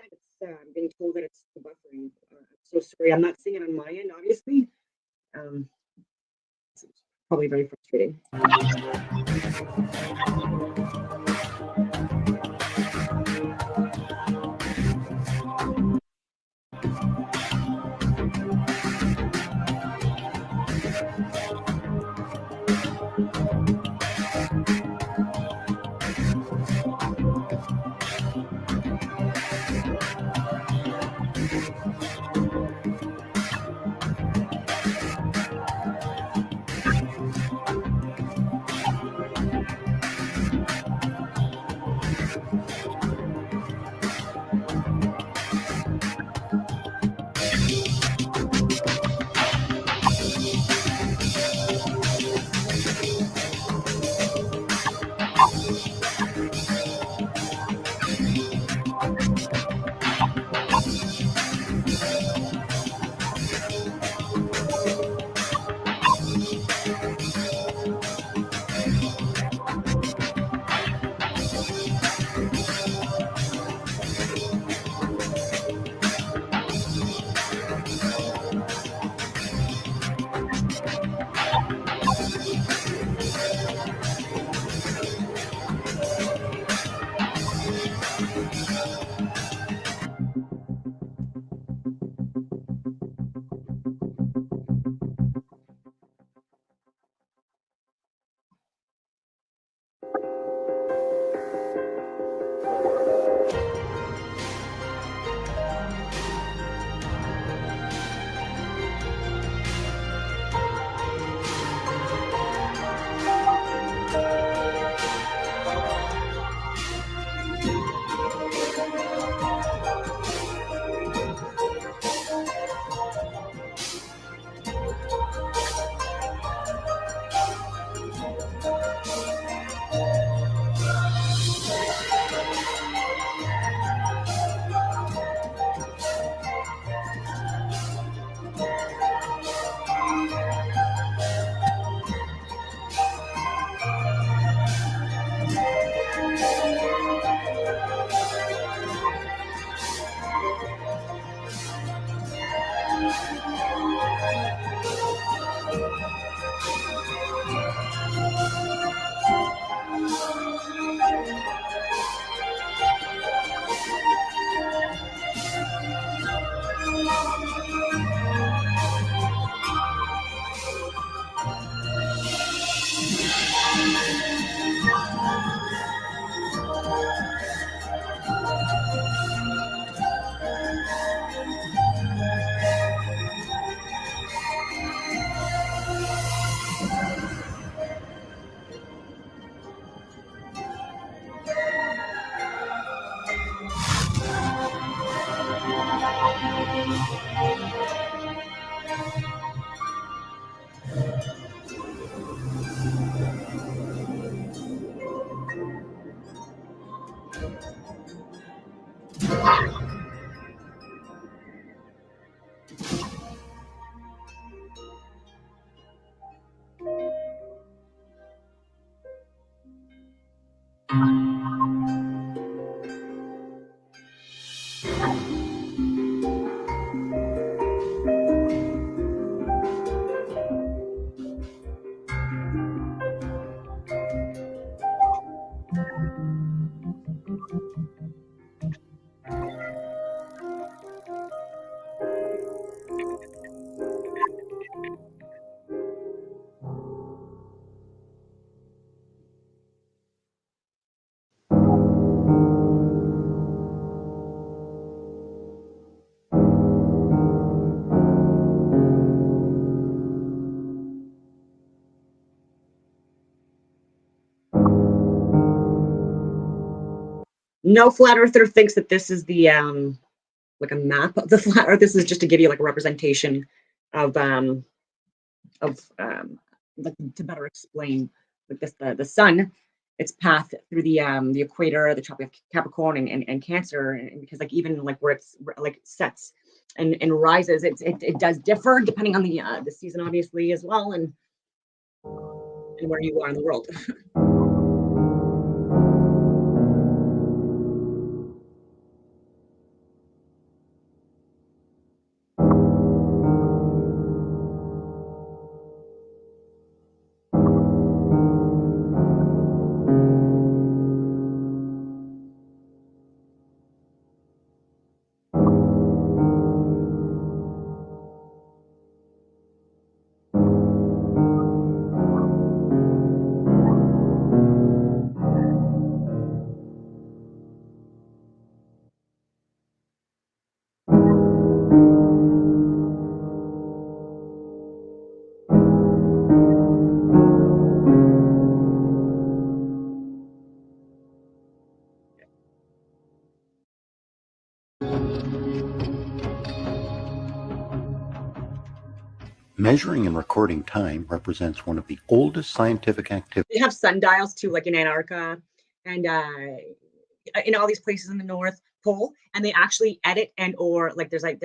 that. I'm being told that it's the buffering. I'm so sorry. I'm not seeing it on my end, obviously. It's probably very frustrating. No flat earther thinks that this is the like a map of the flat earth. This is just to give you like a representation of like to better explain like this the sun, its path through the equator, the tropic of Capricorn and Cancer, and because like even like where it's like sets and rises, it does differ depending on the season obviously as well, and where you are in the world. Measuring and recording time represents one of the oldest scientific activities. They have sundials too, like in Antarctica and in all these places in the North Pole, and they actually edit and or like there's like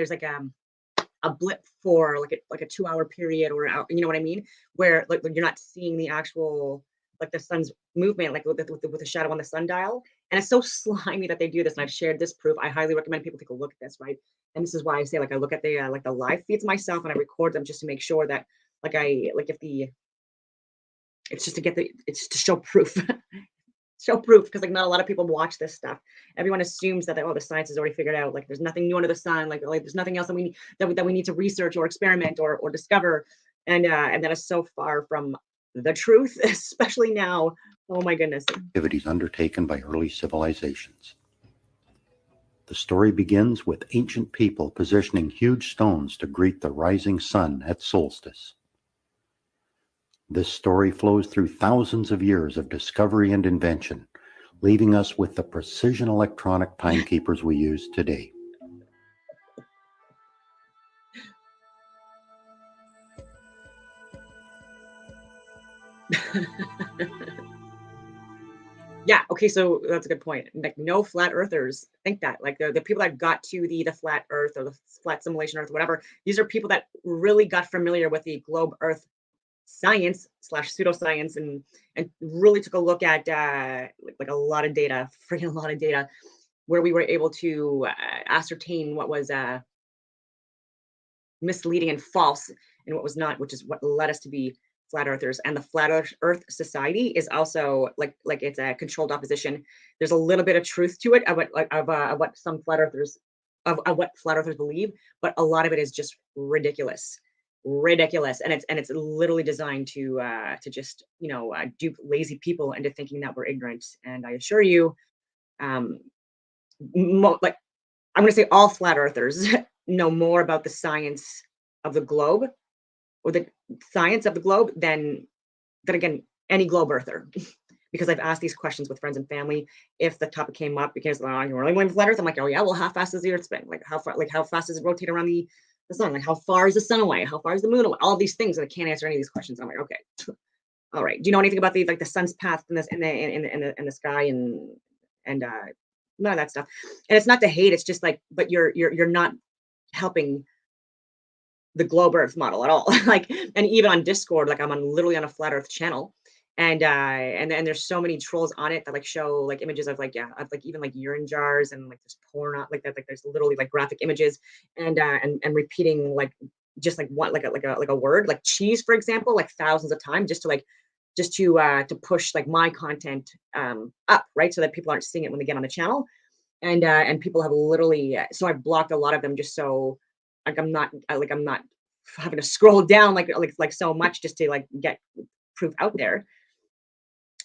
a blip for like a 2 hour period or you know what I mean, where like you're not seeing the actual like the sun's movement like with the shadow on the sundial, and it's so slimy that they do this. And I've shared this proof. I highly recommend people take a look at this, right? And this is why I say like I look at the live feeds myself and I record them just to make sure that like I like if the it's just to get the it's to show proof. Show proof because like not a lot of people watch this stuff. Everyone assumes that oh the science is already figured out. Like there's nothing new under the sun. Like there's nothing else that we need that we need to research or experiment or discover. And that is so far from the truth, especially now. Oh my goodness. Activities undertaken by early civilizations. The story begins with ancient people positioning huge stones to greet the rising sun at solstice. This story flows through thousands of years of discovery and invention, leaving us with the precision electronic timekeepers we use today. Yeah, okay, so that's a good point. Like no flat earthers think that. Like the people that got to the flat earth or the flat simulation earth, whatever, these are people that really got familiar with the globe earth science slash pseudoscience and really took a look at like a lot of data, freaking a lot of data, where we were able to ascertain what was misleading and false and what was not, which is what led us to be flat earthers. And the flat earth society is also like it's a controlled opposition. There's a little bit of truth to it of what some flat earthers of what flat earthers believe, but a lot of it is just ridiculous and it's literally designed to just dupe lazy people into thinking that we're ignorant. And I assure you like I'm going to say all flat earthers know more about the science of the globe or the science of the globe than again any globe earther. because I've asked these questions with friends and family if the topic came up because you're only going flat Earth. I'm like, oh yeah, well, how fast does the Earth spin? Like how fast does it rotate around the sun? Like how far is the sun away? How far is the moon away? All these things, and I can't answer any of these questions. I'm like, okay, all right. Do you know anything about the sun's path in the sky and none of that stuff? And it's not to hate. It's just like, but you're not helping the globe Earth model at all. Like, and even on Discord, like I'm literally on a flat Earth channel, and there's so many trolls on it that like show like images of like even like urine jars and like there's porn like that, like there's literally like graphic images and repeating like just like one like a word like cheese, for example, like thousands of times just to push like my content up, right, so that people aren't seeing it when they get on the channel. And people have literally so I've blocked a lot of them just so like I'm not having to scroll down like so much just to like get proof out there,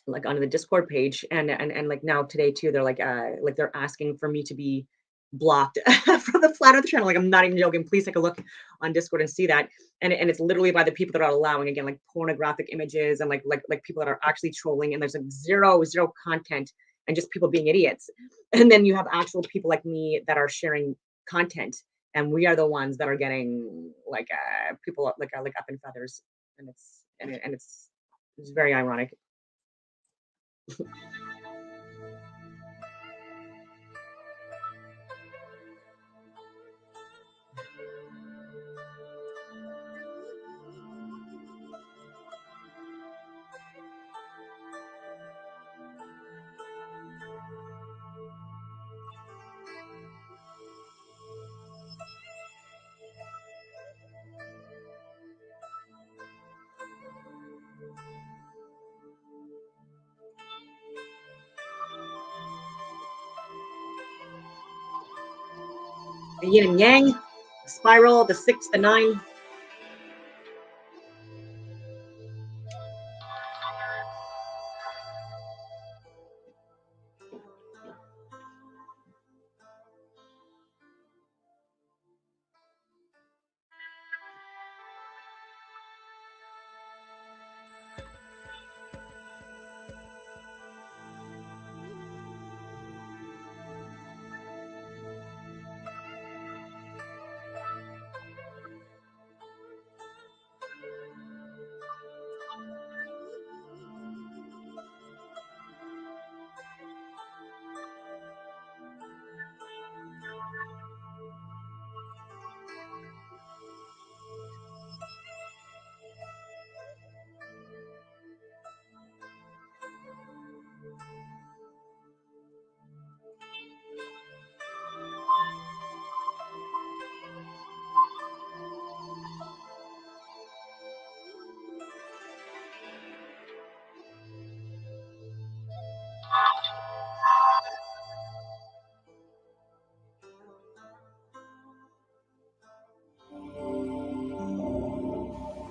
like on the Discord page. And like now today too, they're like they're asking for me to be blocked from the flat Earth channel. Like I'm not even joking. Please take a look on Discord and see that. And it's literally by the people that are allowing, again, like pornographic images and like people that are actually trolling, and there's like zero content and just people being idiots. And then you have actual people like me that are sharing content, and we are the ones that are getting like people like up in feathers, and it's very ironic. The yin and yang, the spiral, the 6, the 9.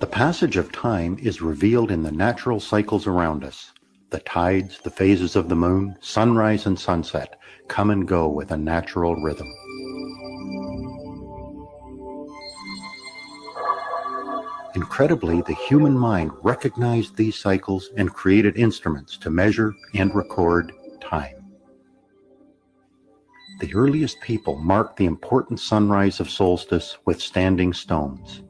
The passage of time is revealed in the natural cycles around us. The tides, the phases of the moon, sunrise and sunset come and go with a natural rhythm. Incredibly, the human mind recognized these cycles and created instruments to measure and record time. The earliest people marked the important sunrise of solstice with standing stones.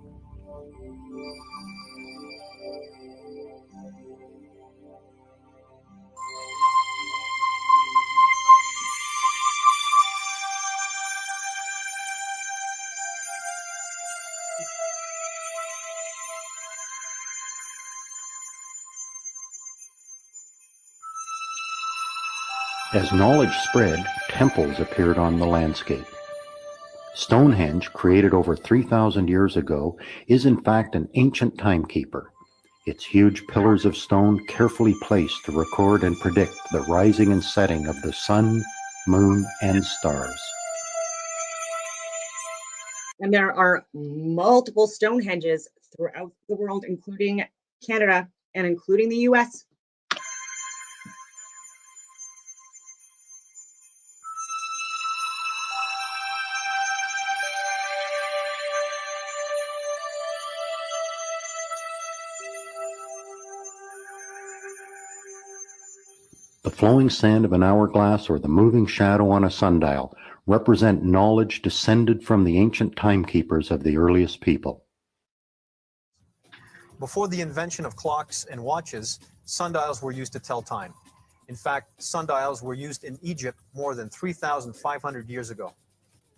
As knowledge spread, temples appeared on the landscape. Stonehenge, created over 3,000 years ago, is in fact an ancient timekeeper. Its huge pillars of stone carefully placed to record and predict the rising and setting of the sun, moon, and stars. And there are multiple Stonehenges throughout the world, including Canada and including the US. The flowing sand of an hourglass or the moving shadow on a sundial represent knowledge descended from the ancient timekeepers of the earliest people. Before the invention of clocks and watches, sundials were used to tell time. In fact, sundials were used in Egypt more than 3,500 years ago.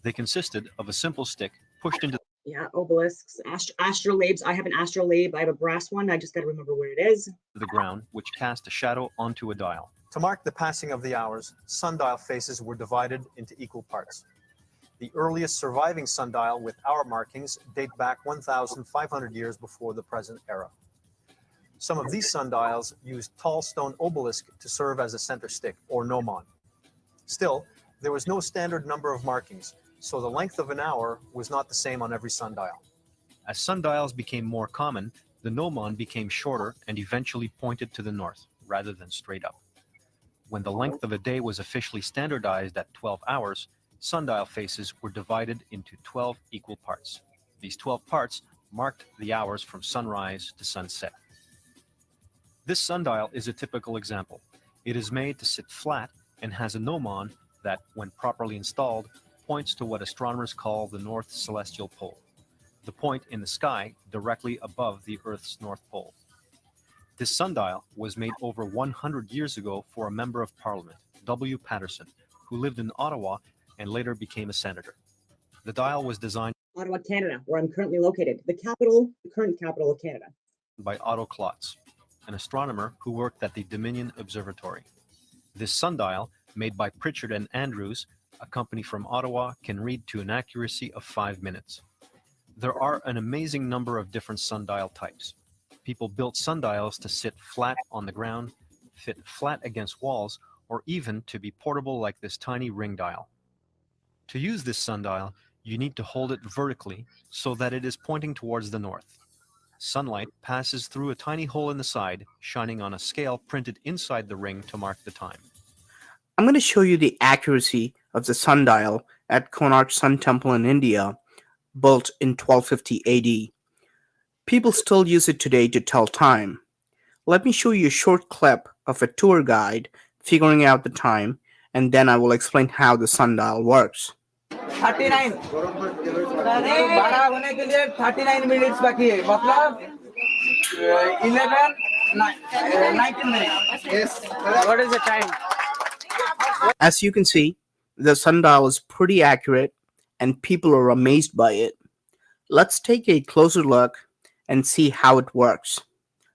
They consisted of a simple stick pushed into Yeah, obelisks, astrolabes. I have an astrolabe. I have a brass one. I just got to remember where it is. the ground, which cast a shadow onto a dial. To mark the passing of the hours, sundial faces were divided into equal parts. The earliest surviving sundial with hour markings date back 1,500 years before the present era. Some of these sundials used tall stone obelisk to serve as a center stick, or gnomon. Still, there was no standard number of markings, so the length of an hour was not the same on every sundial. As sundials became more common, the gnomon became shorter and eventually pointed to the north, rather than straight up. When the length of a day was officially standardized at 12 hours, sundial faces were divided into 12 equal parts. These 12 parts marked the hours from sunrise to sunset. This sundial is a typical example. It is made to sit flat and has a gnomon that, when properly installed, points to what astronomers call the North Celestial Pole, the point in the sky directly above the Earth's North Pole. This sundial was made over 100 years ago for a member of Parliament, W. Patterson, who lived in Ottawa and later became a senator. The dial was designed Ottawa, Canada, where I'm currently located, the current capital of Canada. by Otto Klotz, an astronomer who worked at the Dominion Observatory. This sundial, made by Pritchard and Andrews, a company from Ottawa, can read to an accuracy of 5 minutes. There are an amazing number of different sundial types. People built sundials to sit flat on the ground, fit flat against walls, or even to be portable like this tiny ring dial. To use this sundial, you need to hold it vertically so that it is pointing towards the north. Sunlight passes through a tiny hole in the side, shining on a scale printed inside the ring to mark the time. I'm going to show you the accuracy of the sundial at Konark Sun Temple in India, built in 1250 AD. People still use it today to tell time. Let me show you a short clip of a tour guide figuring out the time, and then I will explain how the sundial works. 39 12 होने के लिए 39 minutes बाकी है मतलब 11 19 minutes. Yes. What is the time? As you can see, the sundial is pretty accurate and people are amazed by it. Let's take a closer look and see how it works.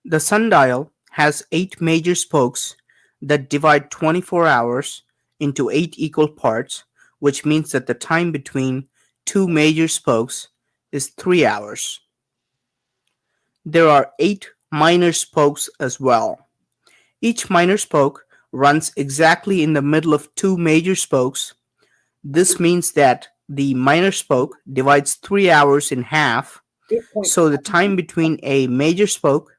The sundial has 8 major spokes that divide 24 hours into 8 equal parts, which means that the time between 2 major spokes is 3 hours. There are 8 minor spokes as well. Each minor spoke runs exactly in the middle of 2 major spokes. This means that the minor spoke divides 3 hours in half, so the time between a major spoke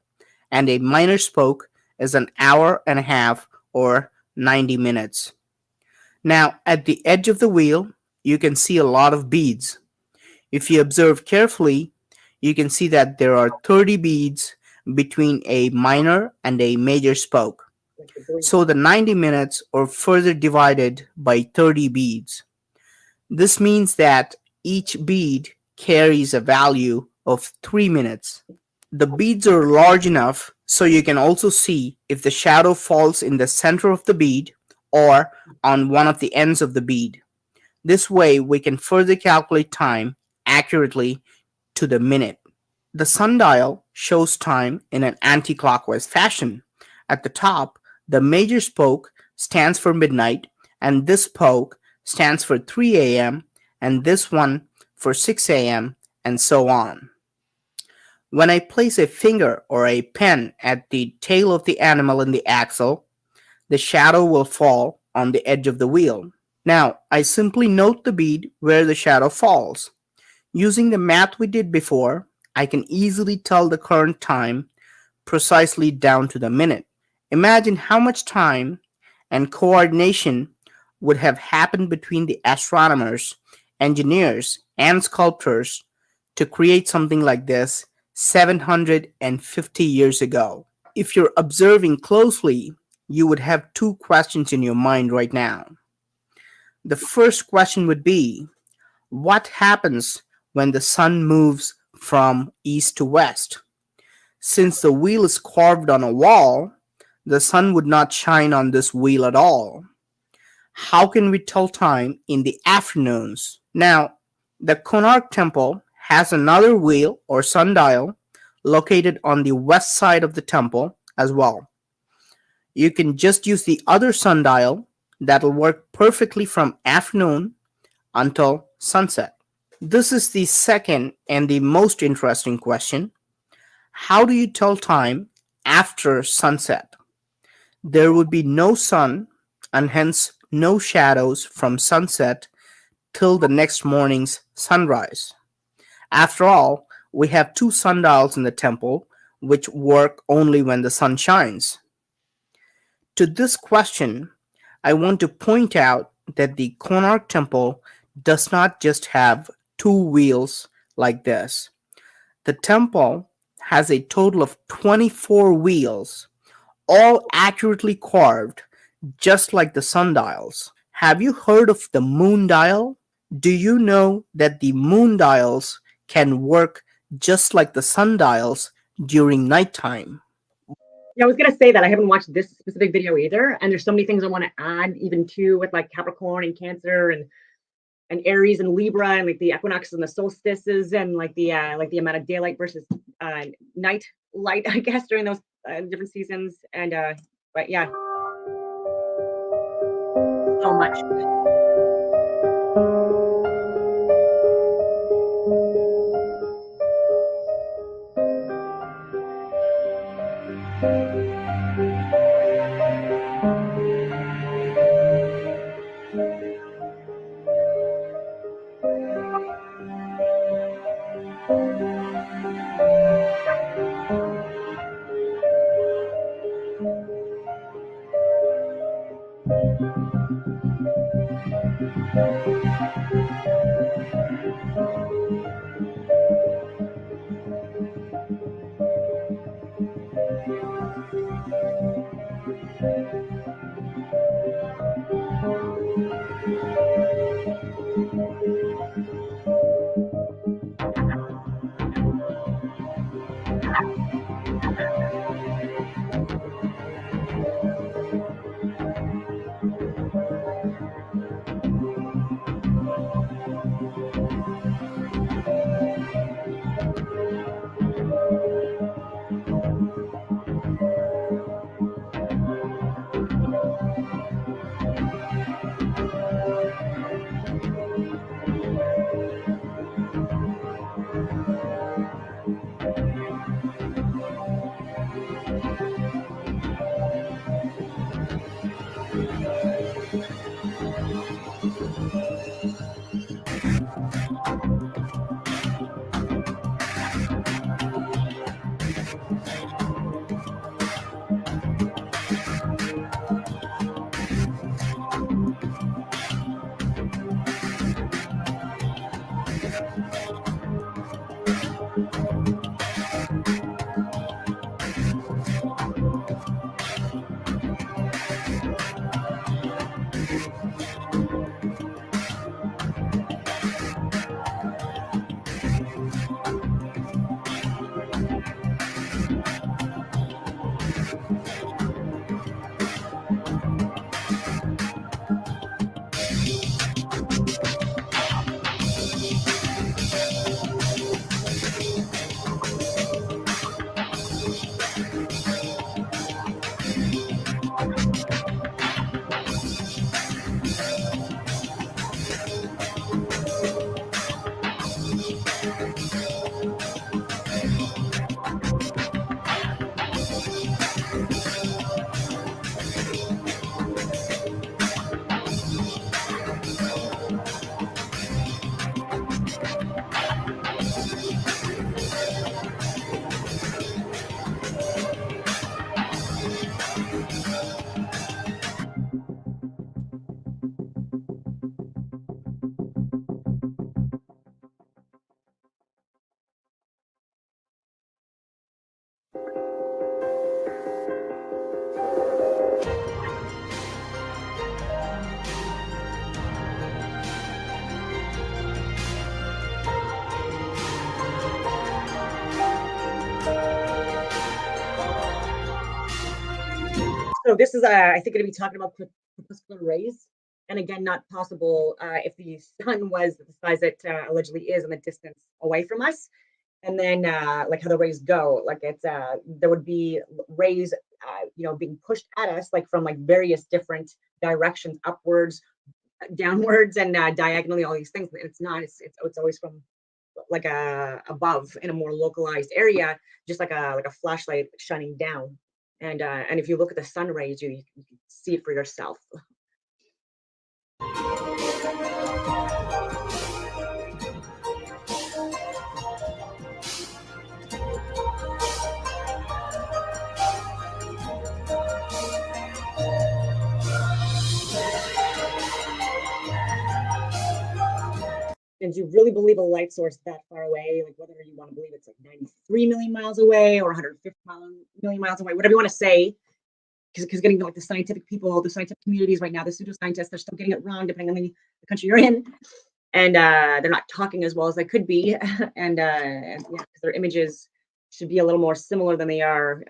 and a minor spoke is an hour and a half, or 90 minutes. Now, at the edge of the wheel, you can see a lot of beads. If you observe carefully, you can see that there are 30 beads between a minor and a major spoke. So the 90 minutes are further divided by 30 beads. This means that each bead carries a value of 3 minutes. The beads are large enough so you can also see if the shadow falls in the center of the bead or on one of the ends of the bead. This way we can further calculate time accurately to the minute. The sundial shows time in an anti-clockwise fashion. At the top, the major spoke stands for midnight, and this spoke stands for 3 a.m., and this one for 6 a.m., and so on. When I place a finger or a pen at the tail of the animal in the axle, the shadow will fall on the edge of the wheel. Now, I simply note the bead where the shadow falls. Using the math we did before, I can easily tell the current time precisely down to the minute. Imagine how much time and coordination would have happened between the astronomers, engineers, and sculptors to create something like this 750 years ago. If you're observing closely, you would have two questions in your mind right now. The first question would be, what happens when the sun moves from east to west? Since the wheel is carved on a wall, the sun would not shine on this wheel at all. How can we tell time in the afternoons? Now, the Konark Temple has another wheel or sundial located on the west side of the temple as well. You can just use the other sundial that'll work perfectly from afternoon until sunset. This is the second and the most interesting question. How do you tell time after sunset? There would be no sun and hence no shadows from sunset till the next morning's sunrise. After all, we have two sundials in the temple which work only when the sun shines. To this question, I want to point out that the Konark Temple does not just have two wheels like this. The temple has a total of 24 wheels, all accurately carved, just like the sundials. Have you heard of the moon dial? Do you know that the moon dials can work just like the sundials during nighttime? Yeah, I was gonna say that I haven't watched this specific video either, and there's so many things I want to add, even too, with like Capricorn and Cancer and Aries and Libra and like the equinoxes and the solstices and like the amount of daylight versus night light, I guess, during those different seasons. And but yeah, so much. So this is, I think, going to be talking about crepuscular rays. And again, not possible if the sun was the size it allegedly is and the distance away from us. And then like how the rays go, like it's there would be rays, being pushed at us like from like various different directions, upwards, downwards, and diagonally, all these things. It's not. It's always from like above in a more localized area, just like a flashlight shining down. And if you look at the sun rays, you can see it for yourself. And do you really believe a light source that far away, like whether you want to believe it's like 93 million miles away or 150 million miles away, whatever you want to say, because getting like the scientific people, the scientific communities right now, the pseudoscientists, they're still getting it wrong depending on the country you're in. And they're not talking as well as they could be. And yeah, because their images should be a little more similar than they are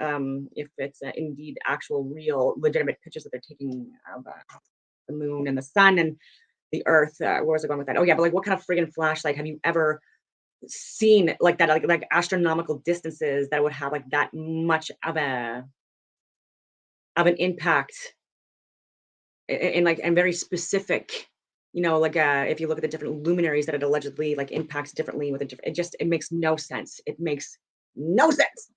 if it's indeed actual, real, legitimate pictures that they're taking of the moon and the sun and the earth. Where was I going with that? Oh yeah, but like what kind of friggin' flashlight have you ever seen like that, like astronomical distances that would have like that much of an impact and very specific, like if you look at the different luminaries that it allegedly like impacts differently with it makes no sense. It makes no sense.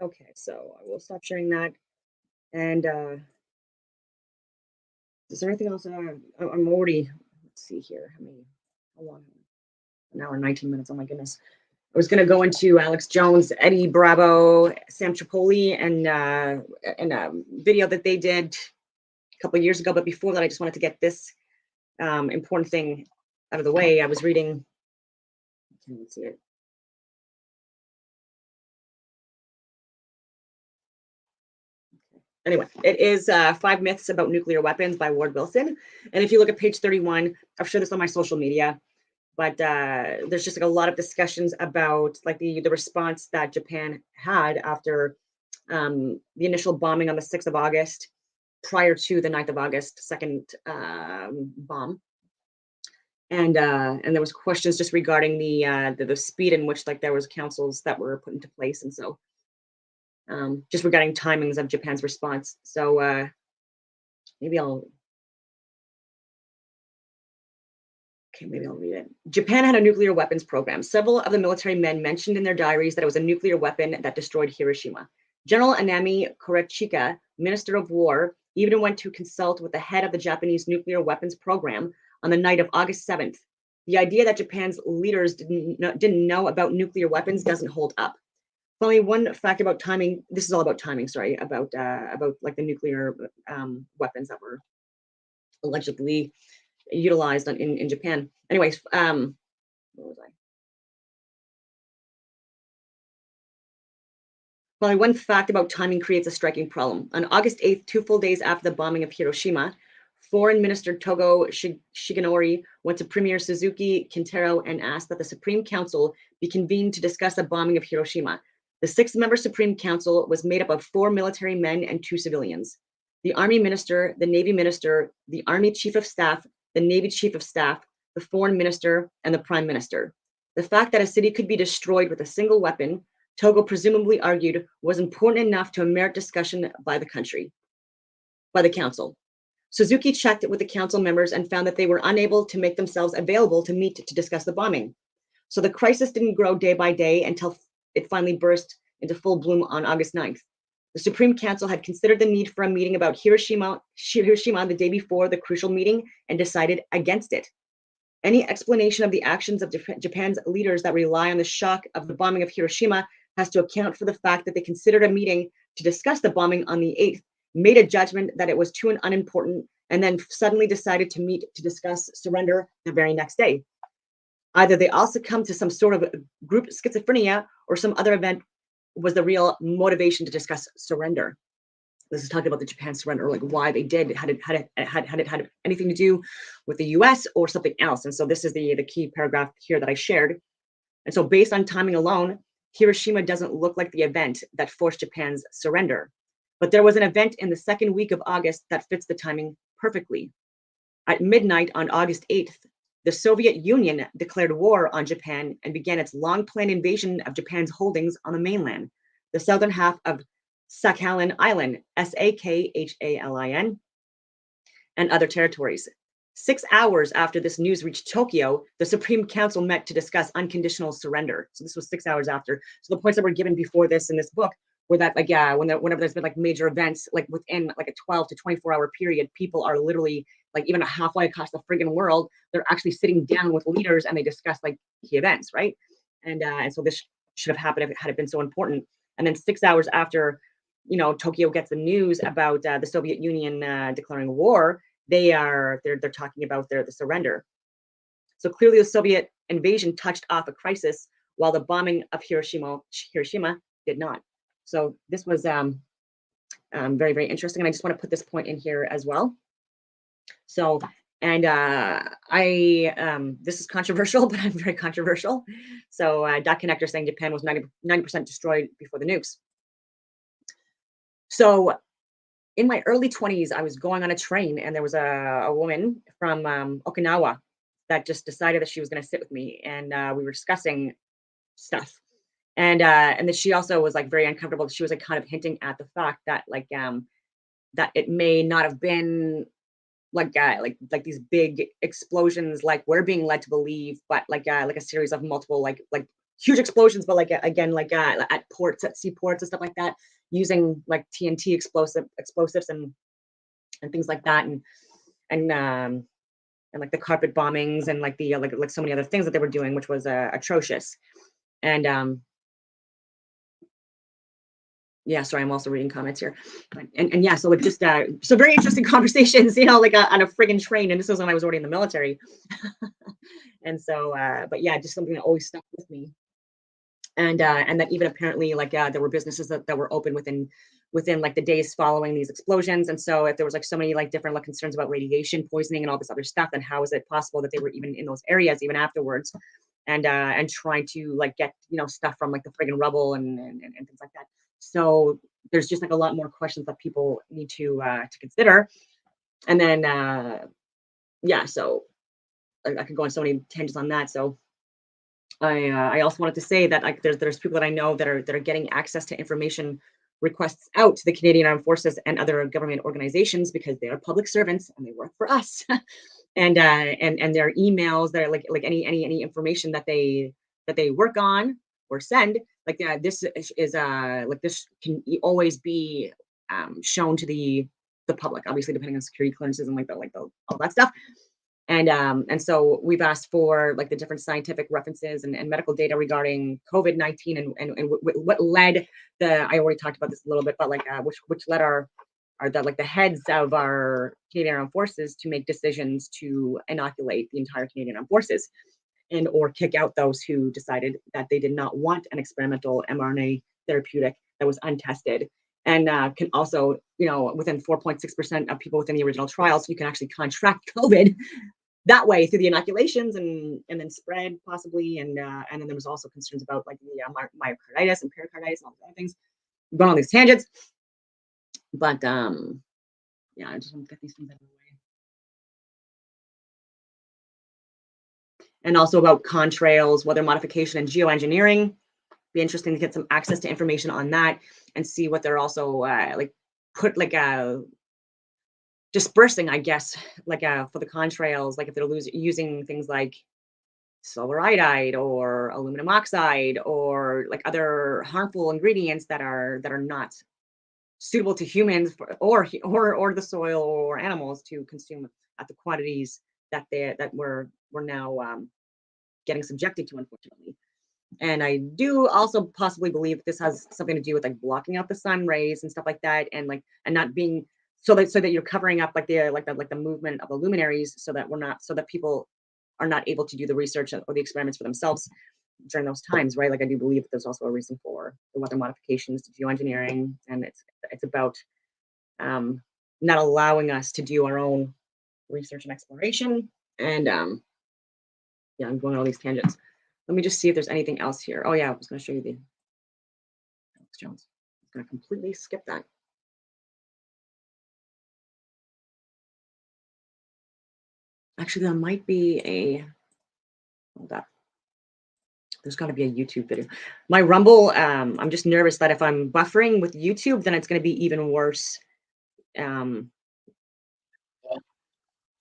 Okay, so I will stop sharing that. And is there anything else? I'm already, let's see here. How long? An hour and 19 minutes. Oh my goodness. I was going to go into Alex Jones, Eddie Bravo, Sam Tripoli, and a video that they did a couple of years ago. But before that, I just wanted to get this important thing out of the way. I was reading, let's see it. Anyway, it is 5 Myths About Nuclear Weapons by Ward Wilson. And if you look at page 31, I've shared this on my social media, but there's just like a lot of discussions about like the response that Japan had after the initial bombing on the 6th of August, prior to the 9th of August, second bomb. And there was questions just regarding the speed in which like there was councils that were put into place. And so just regarding timings of Japan's response. So maybe I'll read it. Japan had a nuclear weapons program. Several of the military men mentioned in their diaries that it was a nuclear weapon that destroyed Hiroshima. General Anami Korechika, Minister of War, even went to consult with the head of the Japanese nuclear weapons program on the night of August 7th. The idea that Japan's leaders didn't know about nuclear weapons doesn't hold up. Only one fact about timing. This is all about timing. Sorry, about like the nuclear weapons that were allegedly utilized in Japan. Anyways, where was I? Only one fact about timing creates a striking problem. On August 8th, 2 full days after the bombing of Hiroshima, Foreign Minister Togo Shigenori went to Premier Suzuki Kintaro and asked that the Supreme Council be convened to discuss the bombing of Hiroshima. The 6-member Supreme Council was made up of 4 military men and 2 civilians. The Army Minister, the Navy Minister, the Army Chief of Staff, the Navy Chief of Staff, the foreign minister, and the prime minister. The fact that a city could be destroyed with a single weapon, Togo presumably argued, was important enough to merit discussion by the council. Suzuki checked with the council members and found that they were unable to make themselves available to meet to discuss the bombing. So the crisis didn't grow day by day until it finally burst into full bloom on August 9th. The Supreme Council had considered the need for a meeting about Hiroshima the day before the crucial meeting and decided against it. Any explanation of the actions of Japan's leaders that rely on the shock of the bombing of Hiroshima has to account for the fact that they considered a meeting to discuss the bombing on the 8th, made a judgment that it was too unimportant, and then suddenly decided to meet to discuss surrender the very next day. Either they all succumbed to some sort of group schizophrenia or some other event was the real motivation to discuss surrender. This is talking about the Japan surrender, like why they did, had it anything to do with the US or something else. And so this is the key paragraph here that I shared. And so based on timing alone, Hiroshima doesn't look like the event that forced Japan's surrender. But there was an event in the second week of August that fits the timing perfectly. At midnight on August 8th, the Soviet Union declared war on Japan and began its long-planned invasion of Japan's holdings on the mainland, the southern half of Sakhalin Island, Sakhalin, and other territories. 6 hours after this news reached Tokyo, the Supreme Council met to discuss unconditional surrender. So this was 6 hours after. So the points that were given before this in this book were that, like, yeah, whenever there's been like major events, like within like a 12 to 24-hour period, people are literally like even halfway across the friggin' world, they're actually sitting down with leaders and they discuss like key events, right? And so this should have happened if it had been so important. And then 6 hours after, you know, Tokyo gets the news about the Soviet Union declaring war, they're talking about the surrender. So clearly the Soviet invasion touched off a crisis while the bombing of Hiroshima did not. So this was very, very interesting. And I just want to put this point in here as well. So, and this is controversial, but I'm very controversial. So Dot Connector saying Japan was 90% destroyed before the nukes. So in my early 20s, I was going on a train and there was a woman from Okinawa that just decided that she was going to sit with me, and we were discussing stuff. And then she also was like very uncomfortable. She was like kind of hinting at the fact that like that it may not have been like these big explosions like we're being led to believe, but like a series of multiple like huge explosions, but like again like at ports, at seaports and stuff like that, using like TNT explosives and things like that, and like the carpet bombings and like the like so many other things that they were doing, which was atrocious. And yeah, sorry, I'm also reading comments here. And yeah, so like just so very interesting conversations, you know, like on a friggin' train. And this was when I was already in the military. And so, but yeah, just something that always stuck with me. And that even apparently like there were businesses that were open within like the days following these explosions. And so if there was like so many like different like concerns about radiation poisoning and all this other stuff, then how is it possible that they were even in those areas even afterwards, and trying to like get, you know, stuff from like the friggin' rubble and things like that. So there's just like a lot more questions that people need to consider. And then yeah, so I could go on so many tangents on that. So I also wanted to say that like there's people that I know that are getting access to information requests out to the Canadian Armed Forces and other government organizations because they are public servants and they work for us. and their emails that are like any information that they work on or send, like this is like this can always be shown to the public, obviously depending on security clearances and like all that stuff. And so we've asked for like the different scientific references and medical data regarding COVID-19 and what led I already talked about this a little bit, but like which led our like the heads of our Canadian Armed Forces to make decisions to inoculate the entire Canadian Armed Forces and or kick out those who decided that they did not want an experimental mRNA therapeutic that was untested. And can also, you know, within 4.6% of people within the original trials, you can actually contract COVID that way through the inoculations and then spread possibly. And then there was also concerns about like the myocarditis and pericarditis and all these other things. I'm going on these tangents, but yeah, I just want to get these things out of the way. and also about contrails, weather modification, and geoengineering. Be interesting to get some access to information on that and see what they're also like put like dispersing, I guess, like for the contrails, like if they're using things like silver iodide or aluminum oxide or like other harmful ingredients that are not suitable to humans or the soil or animals to consume at the quantities that we're now getting subjected to, unfortunately. And I do also possibly believe this has something to do with like blocking out the sun rays and stuff like that, and not being so that you're covering up like the movement of the luminaries, so that people are not able to do the research or the experiments for themselves during those times, right? Like I do believe that there's also a reason for the weather modifications, the geoengineering, and it's about not allowing us to do our own research and exploration. And yeah, I'm going on all these tangents. Let me just see if there's anything else here. Oh yeah, I was going to show you the Alex Jones. I'm going to completely skip that. Actually, there might be a, hold up. There's got to be a YouTube video. My Rumble, I'm just nervous that if I'm buffering with YouTube, then it's going to be even worse.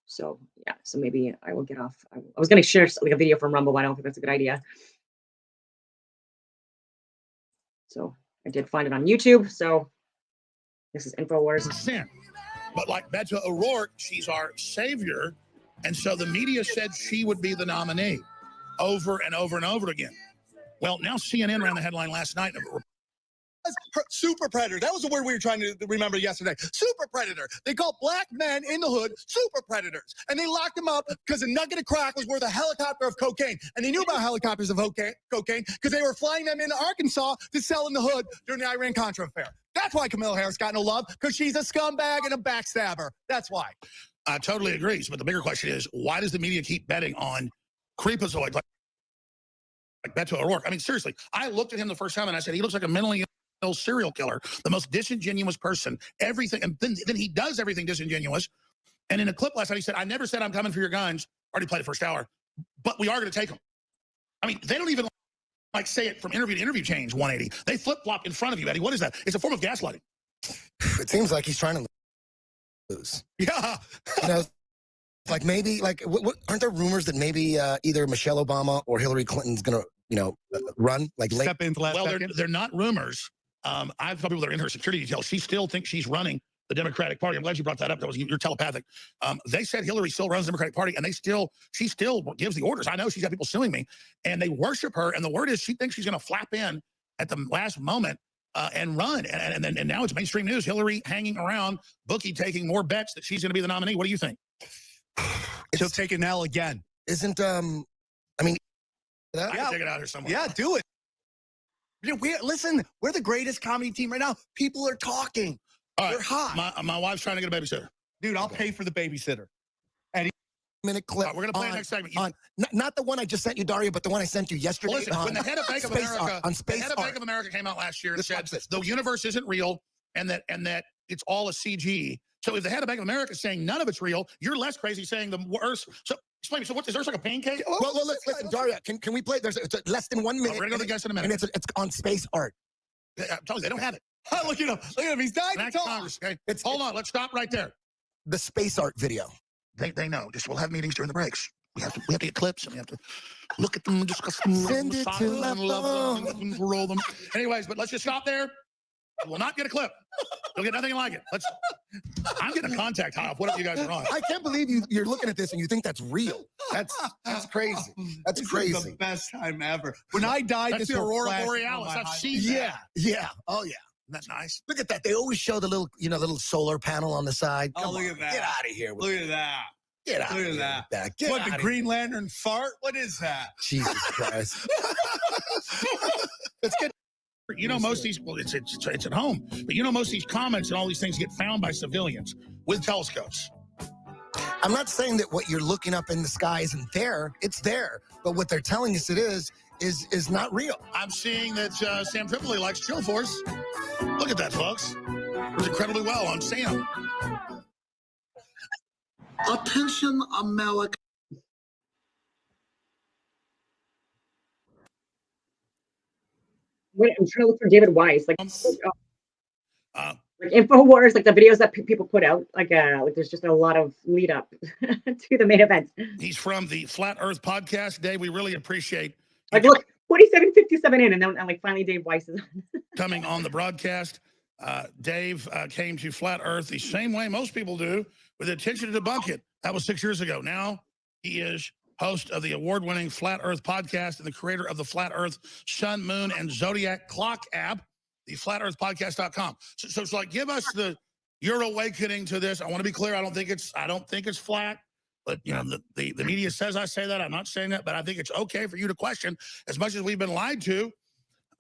So yeah, so maybe I will get off. I was going to share like a video from Rumble, but I don't think that's a good idea. So I did find it on YouTube. So this is InfoWars. But like Beto O'Rourke, she's our savior. And so the media said she would be the nominee over and over and over again. Well, now CNN ran the headline last night. Super predator. That was the word we were trying to remember yesterday. Super predator. They call black men in the hood super predators. And they locked them up because a nugget of crack was worth a helicopter of cocaine. And they knew about helicopters of cocaine because they were flying them into Arkansas to sell in the hood during the Iran-Contra affair. That's why Kamala Harris got no love, because she's a scumbag and a backstabber. That's why. I totally agree. But the bigger question is, why does the media keep betting on creepazoids like Beto O'Rourke? I mean, seriously, I looked at him the first time and I said, he looks like a mentally ill serial killer, the most disingenuous person, everything. And then he does everything disingenuous. And in a clip last night, he said, I never said I'm coming for your guns. Already played the first hour, but we are going to take them. I mean, they don't even like say it from interview to interview, change 180. They flip-flop in front of you, Eddie. What is that? It's a form of gaslighting. It seems like he's trying to lose. Yeah. You know, like maybe, like, aren't there rumors that maybe either Michelle Obama or Hillary Clinton's going to, run? Like, Step into last second? They're not rumors. I've told people that are in her security details. She still thinks she's running the Democratic Party. I'm glad you brought that up. That was you're telepathic. They said Hillary still runs the Democratic Party, and she still gives the orders. I know she's got people suing me, and they worship her. And the word is she thinks she's going to flap in at the last moment and run. And now it's mainstream news. Hillary hanging around, bookie taking more bets that she's going to be the nominee. What do you think? She'll take an L again. Isn't I mean, I can take it out here somewhere. Yeah, do it. Listen, we're the greatest comedy team right now. People are talking. All right. We're hot. My wife's trying to get a babysitter. Dude, I'll pay for the babysitter. And minute clip. We're going to play the next segment. Not the one I just sent you, Daria, but the one I sent you yesterday. Well, listen, when the head of Bank of America came out last year and said the universe isn't real and that it's all a CG. So if the head of Bank of America is saying none of it's real, you're less crazy saying the worst. So explain me. So what is Earth like a pancake? Well, listen, Daria, can we play? It's less than 1 minute. We're going to go to the guest in a minute. And it's on space art. I'm telling you, they don't have it. Look at him. Look at him. He's dying to talk. Congress, okay? Hold on. Let's stop right there. The space art video. They know. We'll have meetings during the breaks. We have to get clips and we have to look at them, discuss them, send it to my phone. Roll them. Anyways, but let's just stop there. We'll not get a clip. You'll get nothing like it. I'm getting a contact high off whatever you guys are on. I can't believe you're looking at this and you think that's real. That's crazy. That's crazy. This is the best time ever. When I died, that's this the will Aurora flash Borealis. on my I've high- seen that. Yeah. Oh, yeah. That's nice. Look at that. They always show the little solar panel on the side. Oh, look at that. Get out of here. Look at that. Get out Look of at here. that. Get What, out the of Green Lantern fart? What is that? Jesus Christ. Let's get. You know, most of these, well, it's at home, but you know, most of these comments and all these things get found by civilians with telescopes. I'm not saying that what you're looking up in the sky isn't there. It's there. But what they're telling us it is not real. I'm seeing that Sam Tripoli likes Chill Force. Look at that, folks. It was incredibly well on Sam. Attention, America. Wait, I'm trying to look for David Weiss. Like like InfoWars, like the videos that people put out. Like there's just a lot of lead up to the main event. He's from the Flat Earth podcast. Dave, we really appreciate Like, look, 47:57 in, and then like finally Dave Weiss is on. coming on the broadcast. Dave came to Flat Earth the same way most people do, with the intention to debunk it. That was 6 years ago. Now he is host of the award-winning Flat Earth podcast and the creator of the Flat Earth Sun, Moon, and Zodiac Clock app, the flatearthpodcast.com. So it's like, give us your awakening to this. I want to be clear. I don't think it's flat. But you know, the media says I say that. I'm not saying that, but I think it's okay for you to question as much as we've been lied to.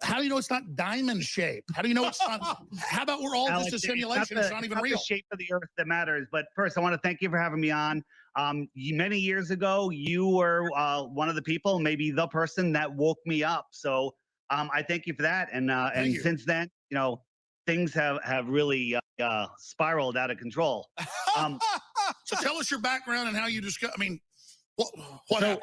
How do you know it's not diamond shaped? How do you know it's not? How about we're all Alex, just a simulation? It's not even real. The shape of the Earth that matters. But first, I want to thank you for having me on. Many years ago, you were one of the people, maybe the person that woke me up. So I thank you for that. And since then, you know, things have really spiraled out of control. So tell us your background and how you discover. I mean, what happened?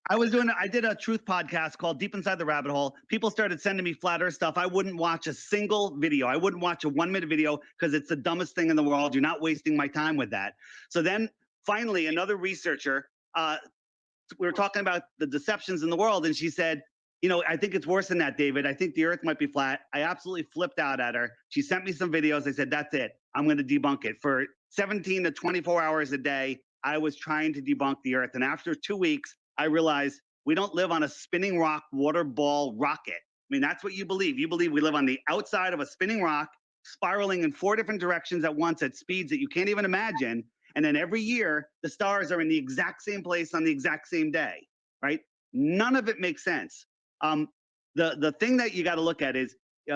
I did a truth podcast called Deep Inside the Rabbit Hole. People started sending me flat earth stuff. I wouldn't watch a single video. I wouldn't watch a 1-minute video because it's the dumbest thing in the world. You're not wasting my time with that. So then finally, another researcher, we were talking about the deceptions in the world, and she said, you know, I think it's worse than that, David. I think the earth might be flat. I absolutely flipped out at her. She sent me some videos. I said, that's it. I'm going to debunk it. For 17 to 24 hours a day, I was trying to debunk the earth. And after 2 weeks, I realized we don't live on a spinning rock water ball rocket. I mean, that's what you believe. You believe we live on the outside of a spinning rock, spiraling in 4 different directions at once at speeds that you can't even imagine. And then every year, the stars are in the exact same place on the exact same day, right? None of it makes sense. The thing that you got to look at is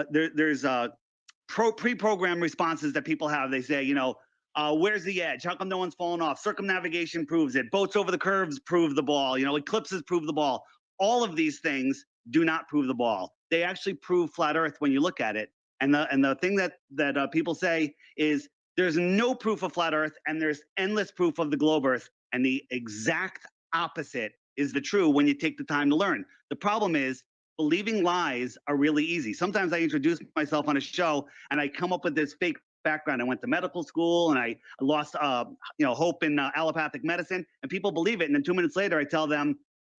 there's pre-programmed responses that people have. They say, you know, where's the edge? How come no one's fallen off? Circumnavigation proves it. Boats over the curves prove the ball. You know, eclipses prove the ball. All of these things do not prove the ball. They actually prove flat Earth when you look at it. And the thing that people say is there's no proof of flat Earth and there's endless proof of the globe Earth. And the exact opposite is the true when you take the time to learn. The problem is believing lies are really easy. Sometimes I introduce myself on a show and I come up with this fake background. I went to medical school and I lost hope in allopathic medicine, and people believe it. And then 2 minutes later, I tell them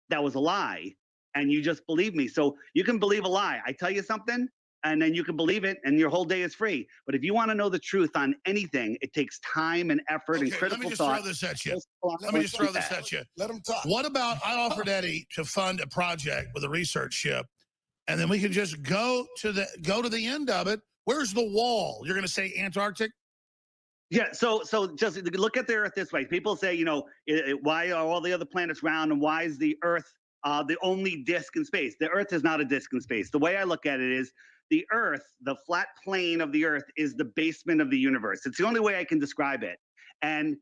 that was a lie, and you just believe me. So you can believe a lie. I tell you something, and then you can believe it, and your whole day is free. But if you want to know the truth on anything, it takes time and effort and critical thought. Let me just throw this at you. Let him talk. What about I offered Eddie to fund a project with a research ship, and then we can just go to the end of it. Where's the wall? You're going to say Antarctic? Yeah, so just look at the Earth this way. People say, you know, why are all the other planets round and why is the Earth the only disk in space? The Earth is not a disk in space. The way I look at it is the Earth, the flat plane of the Earth, is the basement of the universe. It's the only way I can describe it. And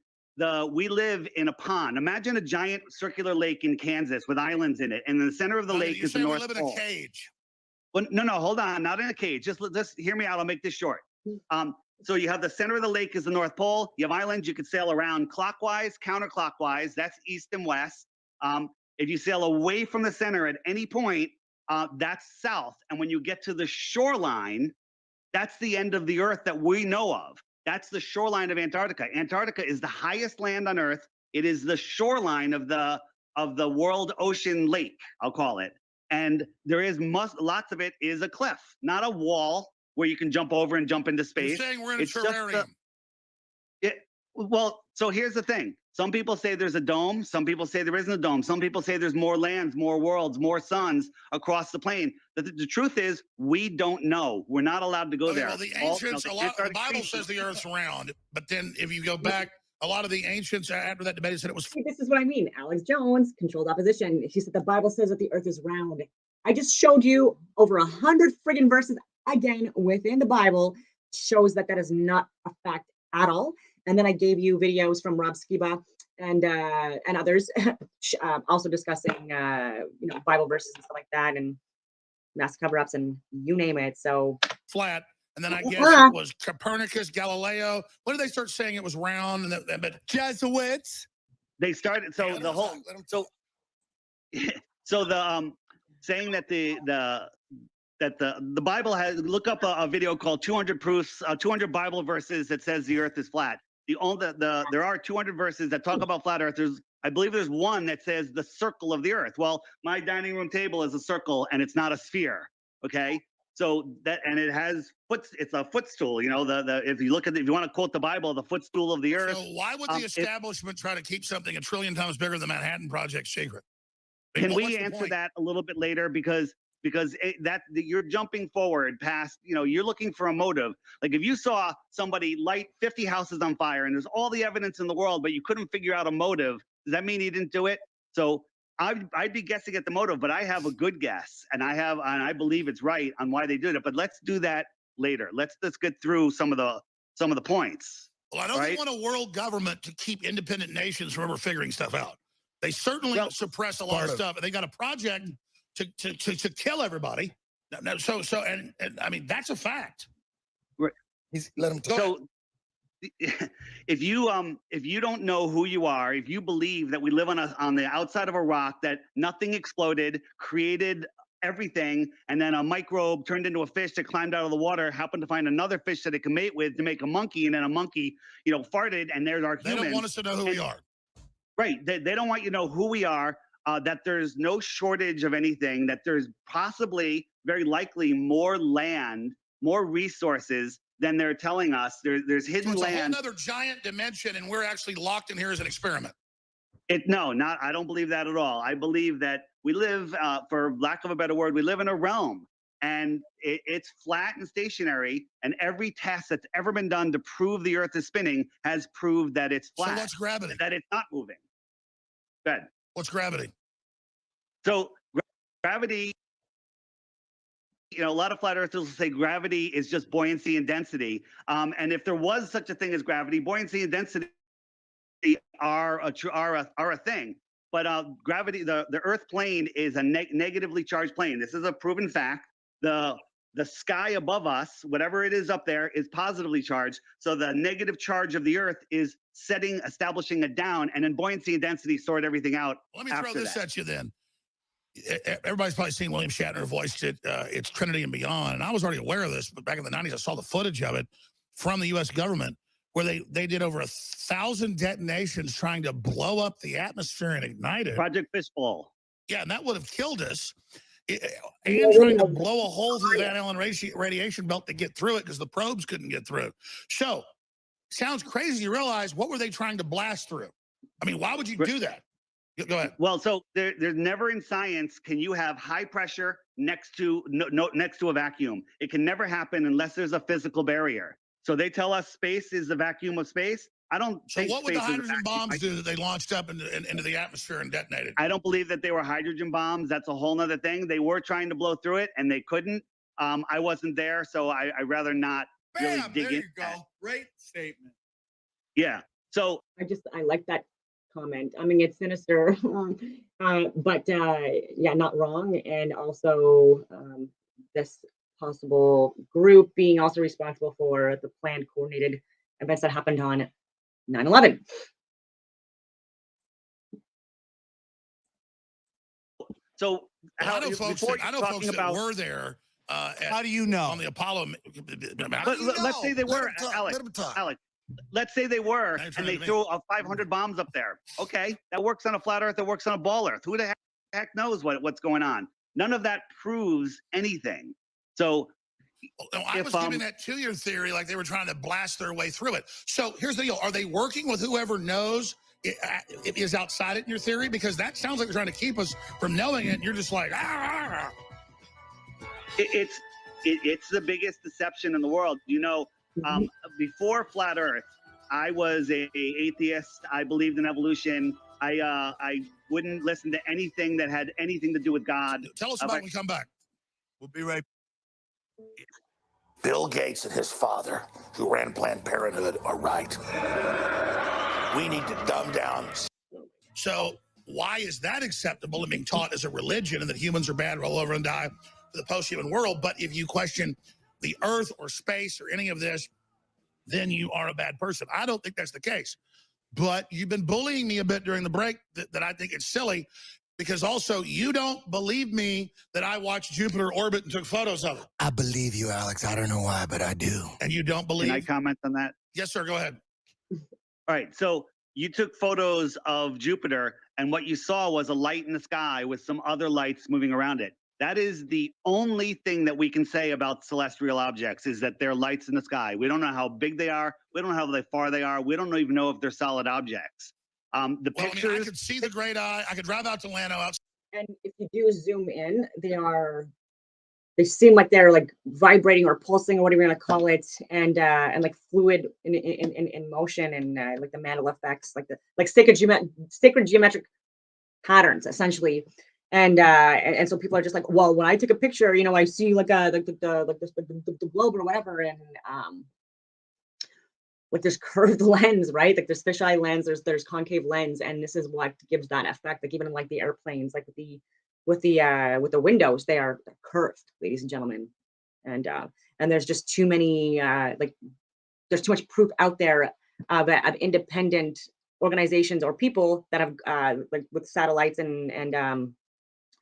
we live in a pond. Imagine a giant circular lake in Kansas with islands in it, and in the center of the lake is the North Pole. You live in a cage. Well, no, hold on, not in a cage. Just hear me out. I'll make this short. So you have the center of the lake is the North Pole. You have islands you could sail around clockwise, counterclockwise. That's east and west. If you sail away from the center at any point, that's south. And when you get to the shoreline, that's the end of the Earth that we know of. That's the shoreline of Antarctica. Antarctica is the highest land on Earth. It is the shoreline of the world ocean lake, I'll call it. And there is lots of it is a cliff, not a wall where you can jump over and jump into space. You're saying we're in a terrarium. Well, so here's the thing. Some people say there's a dome. Some people say there isn't a dome. Some people say there's more lands, more worlds, more suns across the plane. The truth is, we don't know. We're not allowed to go there. Well, the ancients, the Bible says the Earth's round, but then if you go back, a lot of the ancients after that debate said it was. This is what I mean. Alex Jones, controlled opposition. She said the Bible says that the Earth is round. I just showed you over 100 friggin' verses again within the Bible shows that that is not a fact at all. And then I gave you videos from Rob Skiba and others, also discussing Bible verses and stuff like that, and mass cover-ups and you name it. So flat. And then I guess it was Copernicus, Galileo. When did they start saying it was round? And but Jesuits. They started. So yeah, the whole. So the saying that the that the Bible has. Look up a video called 200 proofs, 200 Bible verses that says the Earth is flat. There are 200 verses that talk about flat Earth. I believe there's one that says the circle of the Earth. Well, my dining room table is a circle and it's not a sphere. Okay, so it has it's a footstool. You know, if you look at if you want to quote the Bible, the footstool of the Earth. So why would the establishment try to keep something a trillion times bigger than Manhattan Project secret? I mean, Can what's we the answer point? that a little bit later? Because you're jumping forward past, you're looking for a motive. Like if you saw somebody light 50 houses on fire and there's all the evidence in the world, but you couldn't figure out a motive, does that mean he didn't do it? So I'd be guessing at the motive, but I have a good guess, and I believe it's right on why they did it. But let's do that later. Let's get through some of the points. Well, I don't want a world government to keep independent nations from ever figuring stuff out. They certainly suppress a lot of stuff, and they got a project to kill everybody. So I mean that's a fact. Right. Let him talk. So if you don't know who you are, if you believe that we live on the outside of a rock, that nothing exploded, created everything, and then a microbe turned into a fish that climbed out of the water, happened to find another fish that it can mate with to make a monkey, and then a monkey, farted, and there's our They humans. don't want us to know who we are. Right. They don't want you to know who we are, that there's no shortage of anything, that there's possibly, very likely, more land, more resources than they're telling us. There's hidden So it's land. a whole other giant dimension, and we're actually locked in here as an experiment. I don't believe that at all. I believe that we live, for lack of a better word, we live in a realm, and it's flat and stationary, and every test that's ever been done to prove the Earth is spinning has proved that it's flat. So what's gravity? That it's not moving. Good. What's gravity? So gravity, a lot of flat earthers will say gravity is just buoyancy and density. And if there was such a thing as gravity, buoyancy and density are a thing. But gravity, the Earth plane is a negatively charged plane. This is a proven fact. The sky above us, whatever it is up there, is positively charged. So the negative charge of the Earth is establishing it down, and then buoyancy and density sort everything out. Let me throw this at you then. Everybody's probably seen William Shatner voiced it. It's Trinity and Beyond. And I was already aware of this, but back in the 90s, I saw the footage of it from the U.S. government where they did over 1,000 detonations trying to blow up the atmosphere and ignite it. Project Fishbowl. Yeah, and that would have killed us. And trying to blow a hole through the Van Allen radiation belt to get through it because the probes couldn't get through. So, sounds crazy. You realize, what were they trying to blast through? I mean, why would you do that? Go ahead. Well, so there's never in science can you have high pressure next to next to a vacuum. It can never happen unless there's a physical barrier. So they tell us space is the vacuum of space. I don't. So think what would the space is a hydrogen vacuum. bombs do that they launched up into the atmosphere and detonated? I don't believe that they were hydrogen bombs. That's a whole nother thing. They were trying to blow through it and they couldn't. I wasn't there, so I'd rather not really dig there you into go. that. Great statement. Yeah. So I like that comment. I mean, it's sinister, but yeah, not wrong. And also this possible group being also responsible for the planned coordinated events that happened on 9/11. So I know folks that were there. How do you know? On the Apollo. Let's say they were, Alex. Let's say they were, and they threw 500 bombs up there. Okay, that works on a flat Earth. That works on a ball Earth. Who the heck knows what's going on? None of that proves anything. So I was giving that to your theory, like they were trying to blast their way through it. So here's the deal: are they working with whoever knows it is outside it in your theory? Because that sounds like they're trying to keep us from knowing it. And you're just like, It's the biggest deception in the world. Before flat Earth, I was a atheist. I believed in evolution. I wouldn't listen to anything that had anything to do with God. Tell us about when we come back. We'll be right. Bill Gates and his father, who ran Planned Parenthood, are right. We need to dumb down. So why is that acceptable and being taught as a religion and that humans are bad, roll over and die for the post-human world? But if you question the Earth or space or any of this, then you are a bad person. I don't think that's the case. But you've been bullying me a bit during the break that I think it's silly. Because also, you don't believe me that I watched Jupiter orbit and took photos of it. I believe you, Alex. I don't know why, but I do. And you don't believe? Can I comment on that? Yes, sir. Go ahead. All right. So you took photos of Jupiter, and what you saw was a light in the sky with some other lights moving around it. That is the only thing that we can say about celestial objects, is that they're lights in the sky. We don't know how big they are. We don't know how far they are. We don't even know if they're solid objects. The pictures. I mean, I could see the great eye. I could drive out to Lano out. And if you do zoom in, they seem like they're like vibrating or pulsing or whatever you want to call it, and like fluid in motion, and like the Mandela effects, like sacred geometric patterns essentially. And so people are just like, well, when I take a picture, you know, I see like the globe or whatever, and like there's curved lens, right? Like there's fisheye lens, there's concave lens, and this is what gives that effect. Like even in like the airplanes, like with the windows, they are curved, ladies and gentlemen, and there's just too many like there's too much proof out there of independent organizations or people that have like with satellites and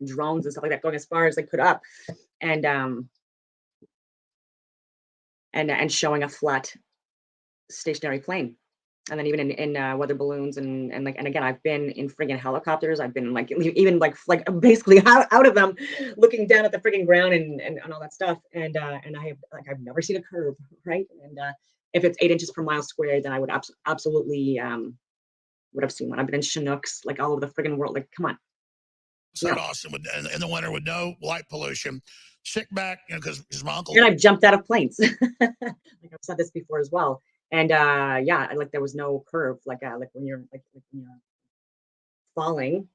drones and stuff like that going as far as they could up, and showing a flat stationary plane. And then even in weather balloons and again, I've been in friggin' helicopters. I've been like even like basically out of them, looking down at the friggin' ground and all that stuff. And I've never seen a curve, right? And if it's 8 inches per mile squared, then I would absolutely would have seen one. I've been in Chinooks, like all over the friggin' world. Like, come on. So awesome in the winter with no light pollution. Sit back, you know, because my uncle. And I've jumped out of planes. Like I've said this before as well. And yeah, like there was no curve, like when you're falling,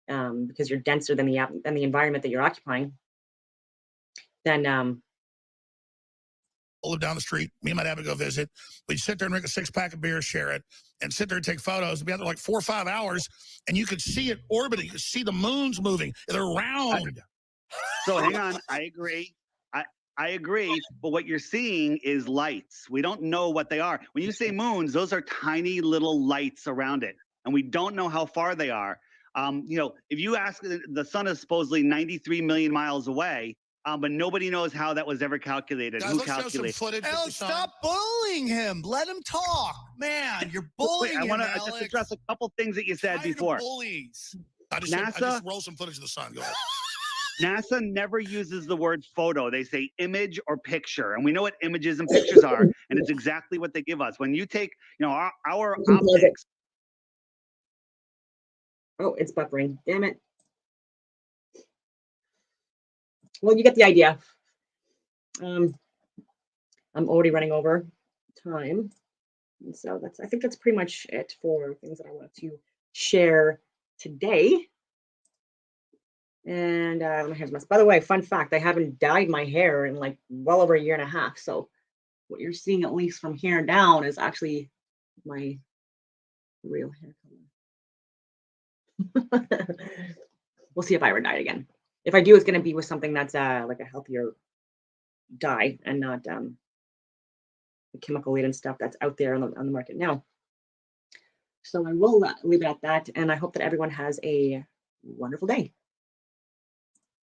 because you're denser than the environment that you're occupying. Then live down the street. Me and my dad would go visit. We'd sit there and drink a 6-pack of beer, share it, and sit there and take photos. We'd be out there like 4 or 5 hours, and you could see it orbiting. You could see the moons moving. They're round. So hang on, I agree. I agree, but what you're seeing is lights. We don't know what they are. When you say moons, those are tiny little lights around it, and we don't know how far they are. You know, if you ask, the sun is supposedly 93 million miles away, but nobody knows how that was ever calculated. Guys, Who let's show some calculated? footage. Oh, stop bullying him. Let him talk. Man, you're bullying Wait, I want him, to just Alex. address a couple things that you said Tired of before. bullies. I just roll some footage of the sun. Go ahead. NASA never uses the word photo. They say image or picture. And we know what images and pictures are. And it's exactly what they give us. When you take, you know, our optics. oh, it's buffering. Damn it. Well, you get the idea. I'm already running over time. And so I think that's pretty much it for things that I wanted to share today. And my hair's a mess. By the way, fun fact, I haven't dyed my hair in like well over 1.5 years. So what you're seeing, at least from here down, is actually my real hair color. We'll see if I ever dye it again. If I do, it's going to be with something that's like a healthier dye and not the chemical laden stuff that's out there on the market now. So I will leave it at that. And I hope that everyone has a wonderful day.